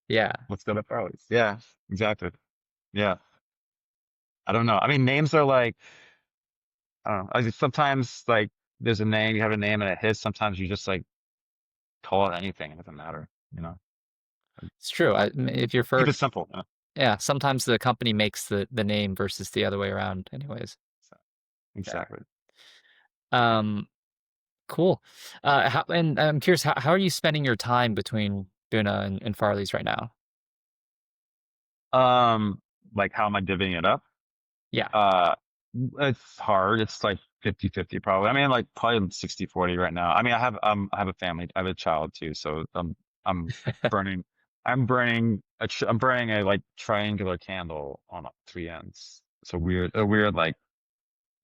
Yeah, Let's go to Farley's. Yeah, exactly. Yeah. I don't know. I mean, names are like, I don't know. Sometimes like there's a name, you have a name and it hits. Sometimes you just like call it anything. It doesn't matter, it's true. If you're Keep it first, simple. yeah, sometimes the company makes the name versus the other way around anyways. So, Yeah. exactly. Um, cool. And I'm curious, how are you spending your time between Buna and Farley's right now? Um, like how am I divvying it up? Yeah. Uh, it's hard. It's like 50-50 probably. I mean, like probably 60-40 right now. I mean, I have a family. I have a child too. So I'm burning, I'm burning a like triangular candle on three ends. It's a weird, like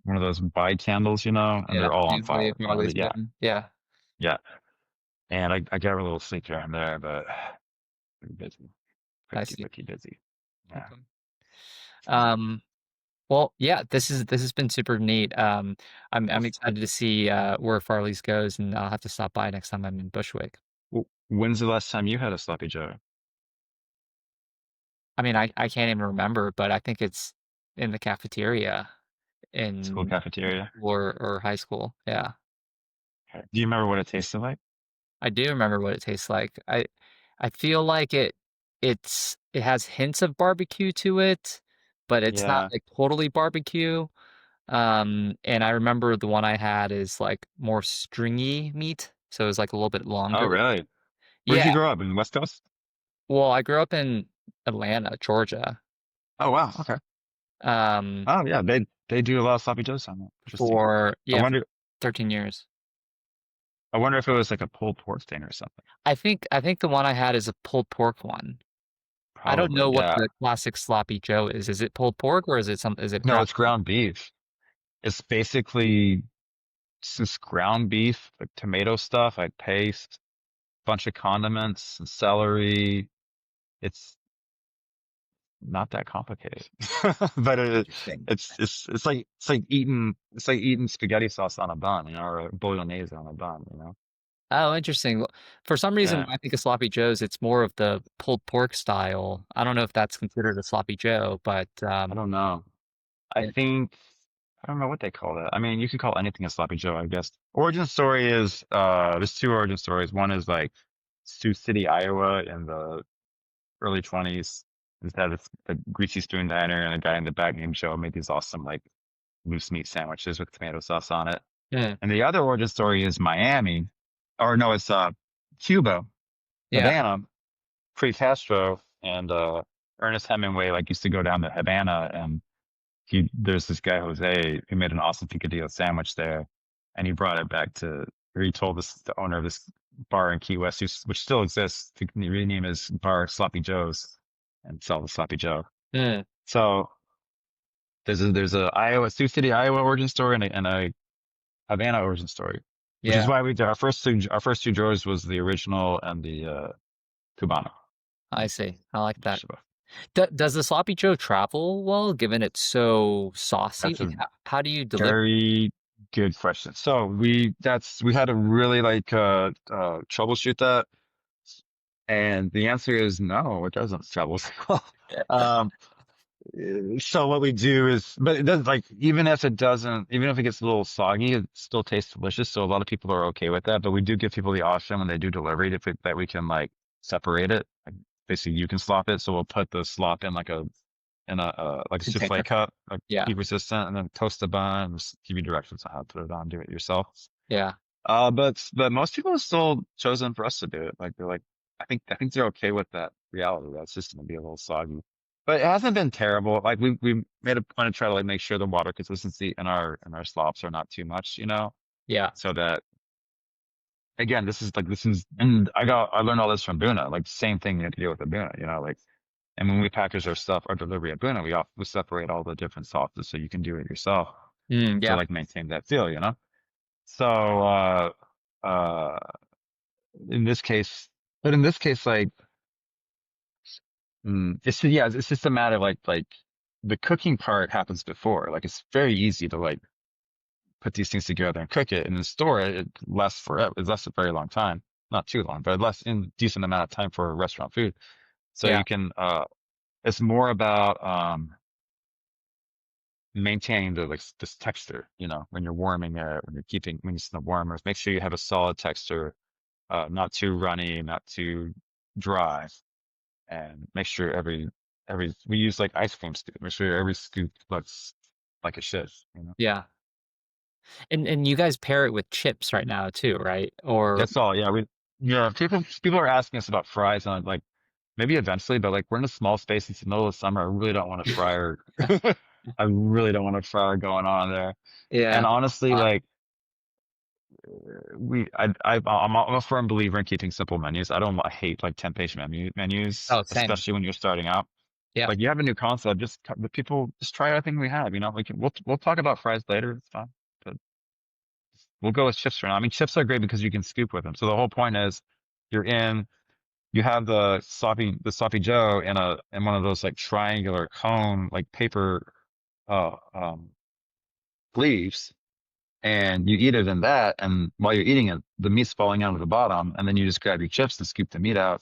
one of those bi candles, and Yeah, they're all on family fire. of Marley's Yeah. Mountain. Yeah, Yeah. And I get a little sleep here and there, but pretty busy, I see. pretty busy. Yeah. Okay. Um, well, yeah, this has been super neat. I'm excited to see where Farley's goes, and I'll have to stop by next time I'm in Bushwick. When's the last time you had a sloppy Joe? I mean, I can't even remember, but I think it's in the cafeteria School in cafeteria? or high school. Yeah, Okay. Do you remember what it tasted like? I do remember what it tastes like. I feel like it has hints of barbecue to it, but it's not Yeah. like totally barbecue. And I remember the one I had is like more stringy meat, so it was like a little bit Oh, longer. really? Where did Yeah. you grow up? In the West Coast? Well, I grew up in Atlanta, Georgia. Oh, wow. Okay. Um, Oh, yeah. They do a lot of sloppy joes on that. Interesting. for I yeah, for wonder 13 years. I wonder if it was like a pulled pork thing or something. I think the one I had is a pulled pork one. I don't Probably. know what Yeah. the classic sloppy Joe is. Is it pulled pork or is it No, ground it's beef? ground beef. It's basically just ground beef, like tomato stuff, like paste, bunch of condiments and celery. It's not that complicated, but Interesting. it's like eating spaghetti sauce on a bun, or bolognese on a bun. Oh, interesting. Well, for some reason, Yeah, when I think of sloppy joes, it's more of the pulled pork style. I don't know if that's considered a sloppy joe, but I don't know. I yeah, think I don't know what they call that. I mean, you can call anything a sloppy Joe, I guess. Origin story is there's two origin stories. One is like Sioux City, Iowa, in the early 20s. It had this a greasy spoon diner, and a guy in the back named Joe made these awesome like loose meat sandwiches with tomato sauce on it. yeah, And the other origin story is Miami, or no, it's Cuba, yeah. Havana, pre-Castro, and Ernest Hemingway like used to go down to Havana, and there's this guy Jose who made an awesome picadillo sandwich there, and he brought it back to, or he told the owner of this bar in Key West, which still exists, to rename his bar Sloppy Joe's and sell the Sloppy Joe. Yeah. So there's a Sioux City, Iowa origin story, and a Havana origin story, which is Yeah, why we did our first two drawers was the original and the Cubano. I see. I like that. So Does the sloppy joe travel well, given it's so saucy? that's Like, a how do you deliver? very good question. So we had to really like troubleshoot that. And the answer is no, it doesn't travel as well. Um, so what we do is, but it does like, even if it doesn't, even if it gets a little soggy, it still tastes delicious. So a lot of people are okay with that, but we do give people the option when they do delivery that we can like separate it. Like basically you can slop it. So we'll put the slop in like a souffle Container. cup, like Yeah. heat resistant, and then toast the bun, and just give you directions on how to put it on, do it yourself. Yeah. But most people have still chosen for us to do it. Like they're like, I think they're okay with that reality. That's just gonna be a little soggy, but it hasn't been terrible. Like we made a point to try to like make sure the water consistency in our slops are not too much, Yeah. so that again, and I learned all this from Buna. Like same thing you have to deal with the Buna, like. And when we package our stuff, our delivery at Buna, we separate all the different sauces so you can do it yourself to Yeah. like maintain that feel. So, uh, in this case, but in this case, like, it's just a matter of like the cooking part happens before. Like, it's very easy to like put these things together and cook it and then store it. It lasts forever. It lasts a very long time. Not too long, but it lasts in decent amount of time for restaurant food. So Yeah. you can, it's more about, maintaining the like this texture, when you're warming it, when it's in the warmers, make sure you have a solid texture, not too runny, not too dry, and make sure every we use like ice cream scoop. Make sure every scoop looks like it should. Yeah. And you guys pair it with chips right now too, right? Or That's all. Yeah, people are asking us about fries on like maybe eventually, but like we're in a small space. It's the middle of summer. I really don't want a fryer. I really don't want a fryer going on there. yeah. And honestly, Uh, like I'm a firm believer in keeping simple menus. I hate like 10-page menus, oh, same. especially when you're starting out. Yeah. Like you have a new concept, the people just try everything we have. We'll talk about fries later. It's fine, but we'll go with chips for now. I mean, chips are great because you can scoop with them. So the whole point is, you're in, you have the sloppy Joe in one of those like triangular cone like paper uh um leaves, and you eat it in that, and while you're eating it, the meat's falling out of the bottom, and then you just grab your chips and scoop the meat out,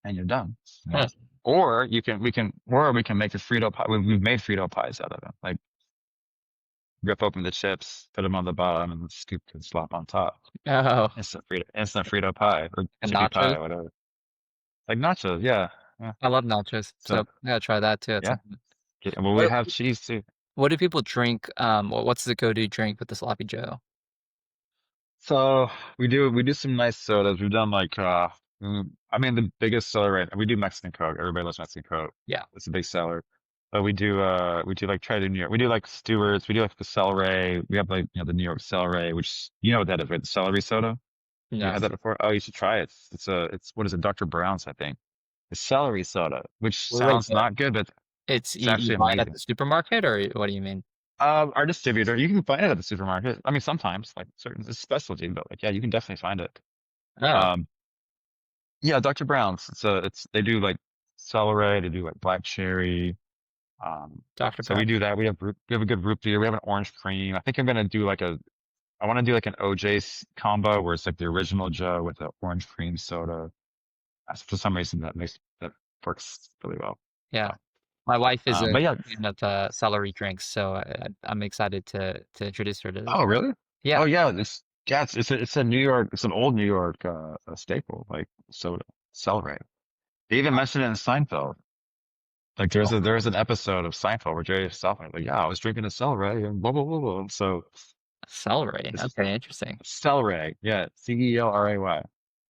and you're done. You know? Huh. Or we can make a Frito pie. We've made Frito pies out of them. Like rip open the chips, put them on the bottom, and scoop and slop on top. Oh, Instant Frito pie or and chippy nachos. pie, whatever. Like nachos, yeah, yeah. I love nachos, so So I gotta try that too at yeah, some point. okay. Well, we What have cheese too. what do people drink? What's the go-to drink with the sloppy Joe? So we do some nice sodas. We've done like I mean the biggest seller right we do Mexican Coke. Everybody loves Mexican Coke. Yeah. It's a big seller. But we do like try to New York. We do like Stewart's. We do like the celery. We have like the New York celery, which you know what that is, right? The celery soda. You No. had that before? Oh, you should try it. It's what is it? Dr. Brown's, I think. It's celery soda, which Wait, sounds not good, but it's it's you actually buy it at amazing. the supermarket or what do you mean? Our distributor, you can find it at the supermarket. I mean, sometimes like certain it's specialty, but like yeah, you can definitely find it. Oh, Um, yeah, Dr. Brown's. They do like celery, they do like black cherry. Dr. So we Brown. do that. We have a good root beer. We have an orange cream. I think I'm gonna do I want to do like an OJ combo where it's like the original Joe with the orange cream soda. For some reason that works really well. Yeah. My wife is a But yeah. fan of celery drinks, so I'm excited to introduce her to this. Oh, really? Yeah. Oh, yeah. It's a New York. It's an old New York a staple, like soda, celery. They even mentioned it in Seinfeld. Like there's an episode of Seinfeld where Jerry is talking like, yeah, I was drinking a celery and blah blah blah blah. So Celery. this is Okay, interesting. celery. Yeah, Ceray.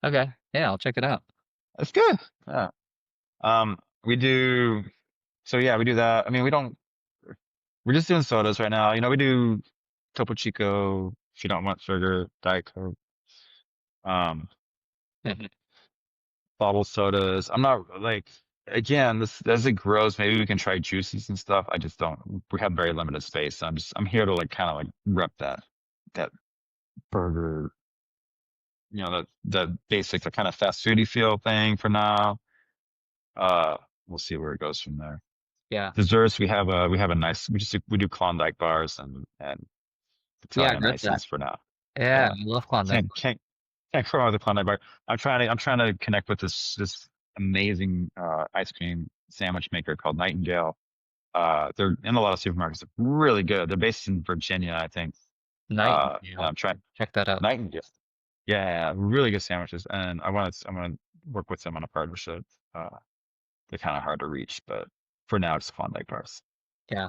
Okay. Yeah, I'll check it out. That's good. Yeah. We do. So yeah, we do that. I mean, we don't. We're just doing sodas right now. We do Topo Chico if you don't want sugar, Diet Coke, um, bottled sodas. I'm not like, again, this as it grows, maybe we can try juices and stuff. I just don't. We have very limited space. So I'm here to like kind of like rep that burger, the basic, the kind of fast foody feel thing for now. We'll see where it goes from there. Yeah. Desserts, we have a nice we do Klondike bars and Yeah, Italian go for that. ices for now. Yeah, Yeah. I love Klondike. Can't. Thanks for the Klondike bar. I'm trying to connect with this amazing ice cream sandwich maker called Nightingale. They're in a lot of supermarkets. They're really good. They're based in Virginia, I think. And Nightingale. I'm trying Check that out. Nightingale. Yeah, really good sandwiches. And I want to work with them on a partnership. Uh, they're kind of hard to reach, but for now it's Klondike bars. Yeah,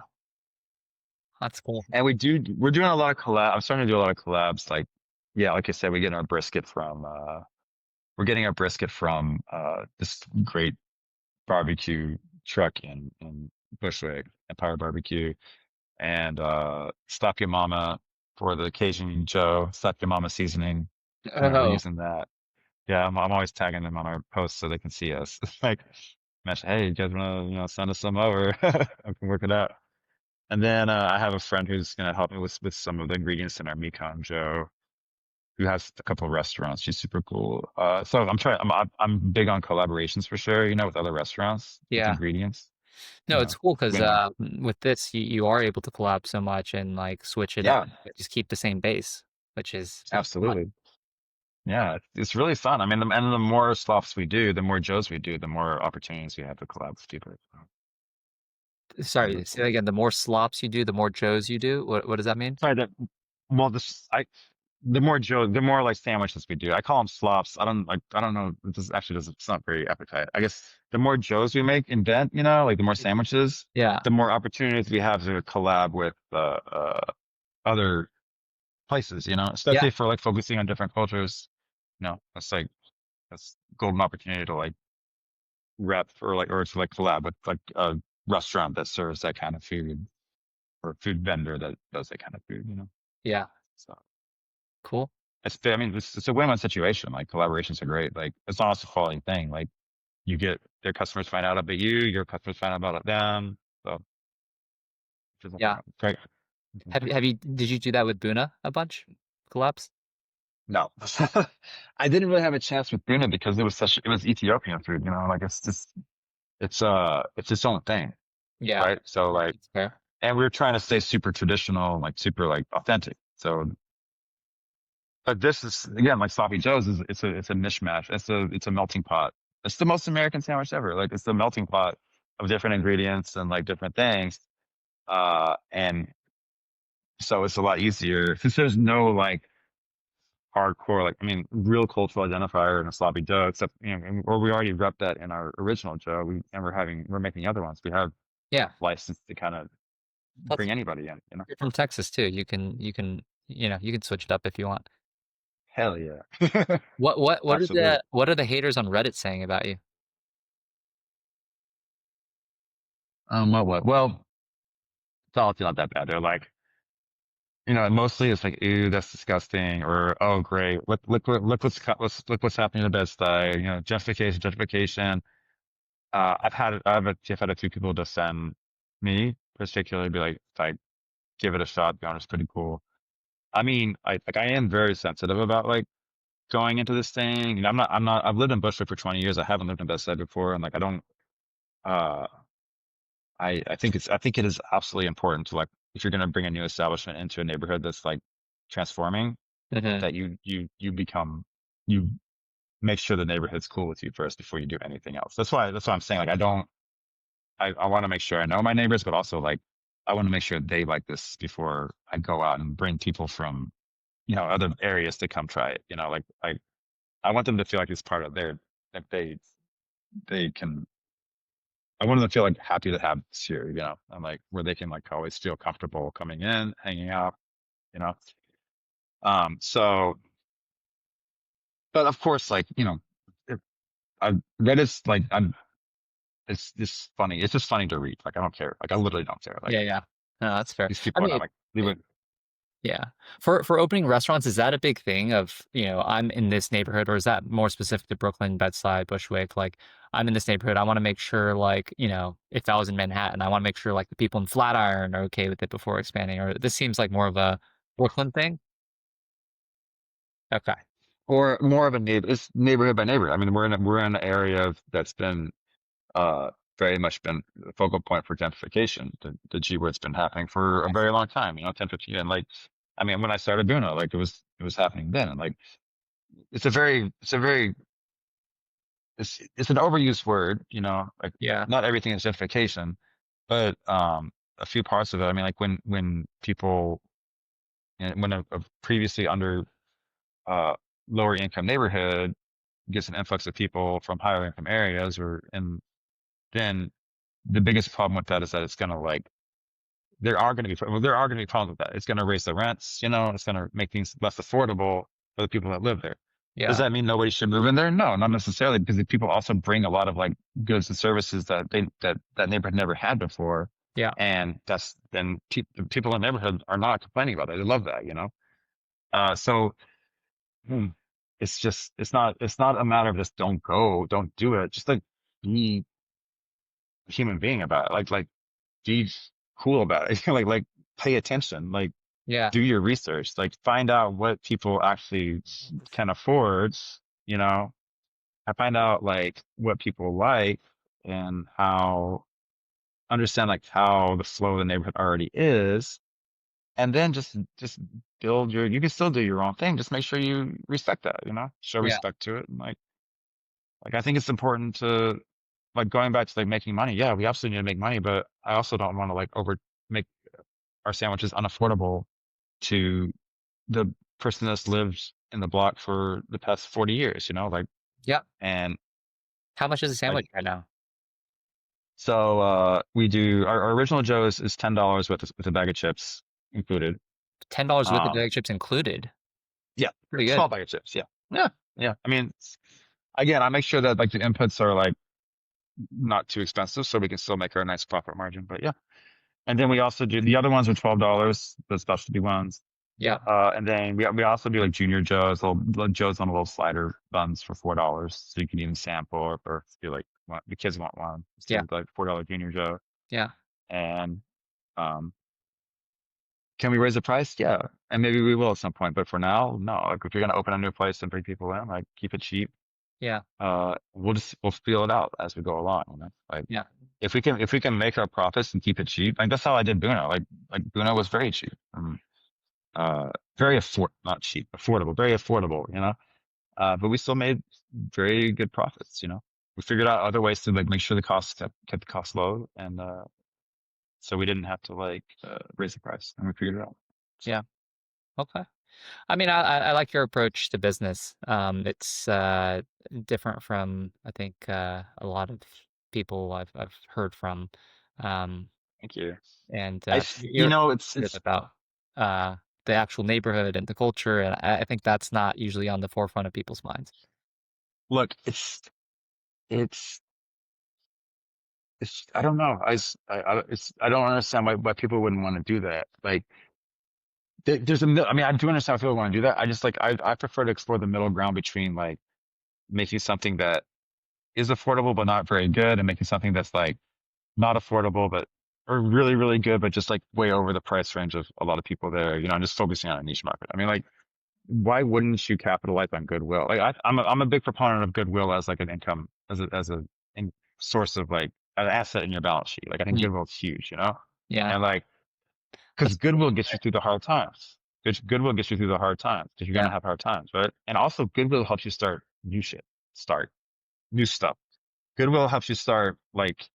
that's cool. And we're doing a lot of collab. I'm starting to do a lot of collabs. Like, yeah, like I said, we're getting our brisket from this great barbecue truck in Bushwick, Empire Barbecue, and Slap Your Mama for the Cajun Joe, Slap Your Mama seasoning. We're Oh, using that. Yeah, I'm always tagging them on our posts so they can see us. Like, mention, hey, you guys wanna, send us some over? I can work it out. And then I have a friend who's gonna help me with some of the ingredients in our Mekong Joe, who has a couple of restaurants. She's super cool. So I'm big on collaborations for sure, with other restaurants, with yeah. ingredients, No, it's cool because win-win. with this, you are able to collab so much and like switch it up, Yeah, but just keep the same base, which is fun. absolutely. Yeah, it's really fun. I mean, and the more slops we do, the more Joes we do, the more opportunities we have to collab with people. Sorry, Really say that cool. again. The more slops you do, the more Joes you do. What does that mean? Sorry, well, the more the more like sandwiches we do. I call them slops. I don't know. This actually doesn't, it's not very appetite. I guess the more Joes we make, invent, like the more sandwiches, Yeah, the more opportunities we have to collab with, other places, yeah, especially for like focusing on different cultures. That's golden opportunity to like rep or to like collab with like a restaurant that serves that kind of food or a food vendor that does that kind of food. yeah. So Cool. I mean, it's a win-win situation. Like collaborations are great. Like it's not a quality thing. Like you get their customers find out about you, your customers find out about them. So there's nothing Yeah. wrong. Great. Have you did you do that with Buna a bunch? Collabs? No, I didn't really have a chance with Bunna because it was Ethiopian food. Like it's its own thing, Yeah, right? So like, that's fair. and we were trying to stay super traditional, like super like authentic. So, but this is again like sloppy joes is it's a mishmash. It's a melting pot. It's the most American sandwich ever. Like it's the melting pot of different ingredients and like different things. And so it's a lot easier since there's no like hardcore, like I mean, real cultural identifier in a sloppy joe. Except or we already rep that in our original joe. We're making other ones. We have Yeah, license to kind of that's bring anybody in. you're from Texas too. You can switch it up if you want. Hell yeah. Absolutely. What are the haters on Reddit saying about you? What? Well, it's all not that bad. They're like, mostly it's like, ew, that's disgusting, or oh, great, look what's happening to Bed-Stuy. Gentrification. I've had a few people defend me, particularly be like, give it a shot. Be honest, pretty cool. I mean, I am very sensitive about like going into this thing. I've lived in Bushwick for 20 years. I haven't lived in Bed-Stuy before, and like I don't. Uh, I think it is absolutely important to like if you're going to bring a new establishment into a neighborhood that's like transforming, Hmm. that you make sure the neighborhood's cool with you first before you do anything else. That's why I'm saying like I want to make sure I know my neighbors, but also like I want to make sure they like this before I go out and bring people from other areas to come try it. Like I want them to feel like it's part of that they can. I want them to feel like happy to have this here, and like where they can like always feel comfortable coming in, hanging out, you know. So, but of course, like it, I that is like it's just funny. It's just funny to read. Like I don't care. Like I literally don't care. Like Yeah, yeah. No, that's fair. these I people, and I'm mean, like leave it. yeah. For opening restaurants, is that a big thing of, I'm in this neighborhood, or is that more specific to Brooklyn, Bed-Stuy, Bushwick? Like, I'm in this neighborhood. I want to make sure, like, if I was in Manhattan, I want to make sure, like, the people in Flatiron are okay with it before expanding. Or this seems like more of a Brooklyn thing. Okay. Or more of a it's neighborhood by neighborhood. I mean, we're in an area that's been uh, very much been the focal point for gentrification. The G word's been happening for a very long time, 10, 15 years. And like, I mean, when I started doing it, like it was happening then. And like, it's a very, it's an overused word, you know, like Yeah. not everything is gentrification, but, a few parts of it. I mean, like when people, when a previously under, uh, lower income neighborhood gets an influx of people from higher income areas and then the biggest problem with that is that it's going to like, there are going to be problems with that. It's going to raise the rents, you know, it's going to make things less affordable for the people that live there. Does Yeah. that mean nobody should move in there? No, not necessarily, because the people also bring a lot of like goods and services that that neighborhood never had before. Yeah. And that's then the people in the neighborhood are not complaining about that. They love that, you know? So hmm, it's not a matter of just don't go, don't do it. Just like be a human being about it. Like, be cool about it. Like pay attention. Like, Yeah. do your research, like find out what people actually can afford, you know, I find out like what people like and how understand like how the flow of the neighborhood already is. And then just build your, you can still do your own thing. Just make sure you respect that, you know, show Yeah. respect to it. And like I think it's important to like going back to like making money. Yeah, we absolutely need to make money, but I also don't want to like over make our sandwiches unaffordable to the person that's lived in the block for the past 40 years, you know, like, Yeah. and How much is a like, sandwich right now? so, we do our original Joe's is $10 with a bag of chips included. $10 with the Um, bag of chips included. yeah, Pretty good. small bag of chips. Yeah. Yeah. Yeah. I mean, again, I make sure that like the inputs are like not too expensive so we can still make our nice profit margin, but yeah. And then we also do the other ones are $12, the specialty ones. Yeah. And then we also do like Junior Joe's, little Joe's on a little slider buns for $4, so you can even sample or feel like the kids want one. Just Yeah. do like $4 Junior Joe. Yeah. And um, can we raise the price? Yeah, and maybe we will at some point. But for now, no. Like if you're gonna open a new place and bring people in, like keep it cheap. Yeah. We'll feel it out as we go along. You know? Like Yeah. if we can make our profits and keep it cheap, like that's how I did Buna. Like Buna was very cheap. Uh, very not cheap, affordable, very affordable, you know. But we still made very good profits, you know. We figured out other ways to like make sure the costs kept the costs low, and so we didn't have to like raise the price, and we figured it out. So Yeah. Okay. I mean, I like your approach to business. It's different from I think a lot of people I've heard from, um, thank you. and You you're know, good it's about the actual neighborhood and the culture, and I think that's not usually on the forefront of people's minds. look, it's I don't know. I don't understand why people wouldn't want to do that. Like I mean, I do understand why people want to do that. I just like I prefer to explore the middle ground between like making something that is affordable but not very good, and making something that's like not affordable but or really really good but just like way over the price range of a lot of people there. You know, and just focusing on a niche market. I mean, like why wouldn't you capitalize on goodwill? Like I'm a big proponent of goodwill as like an income as a source of like an asset in your balance sheet. Like I think Mm. goodwill is huge, you know, Yeah, and like because that's goodwill gets you through the hard times. Goodwill gets you through the hard times because you're yeah, gonna have hard times, right? And also goodwill helps you start new shit, start new stuff. Goodwill helps you start like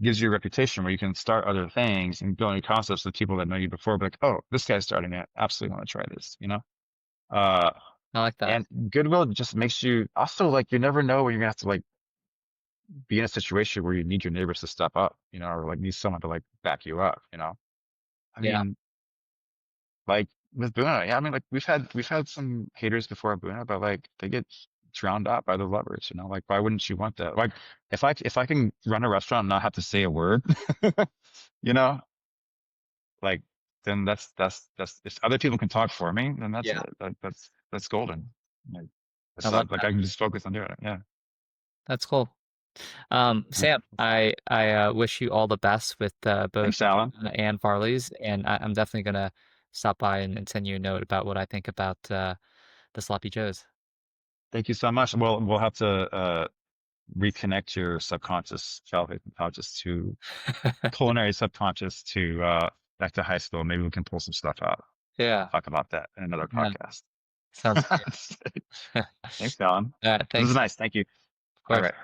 gives you a reputation where you can start other things and build new concepts with people that know you before. But like, oh, this guy's starting it. Absolutely want to try this, you know? Uh, I like that. and goodwill just makes you also like you never know when you're gonna have to like be in a situation where you need your neighbors to step up, you know, or like need someone to like back you up, you know. I Yeah, mean, like with Buna, yeah, I mean like we've had some haters before at Buna, but like they get drowned out by the lovers, you know. Like why wouldn't you want that? Like if I can run a restaurant and not have to say a word, you know, like then that's if other people can talk for me, then that's yeah, it. That's golden. Like I it's love not like that. I can just focus on doing it. Yeah. That's cool. Yeah. Sam, I wish you all the best with both Thanks, Alan. and Farley's, and I'm definitely gonna stop by and send you a note about what I think about the sloppy joes. Thank you so much. We'll have to reconnect your subconscious childhood subconscious to culinary subconscious to back to high school. Maybe we can pull some stuff out. Yeah, Talk about that in another yeah, podcast. Sounds great. Thanks, Colin. This is Thanks. nice. Thank you. Of All course. right.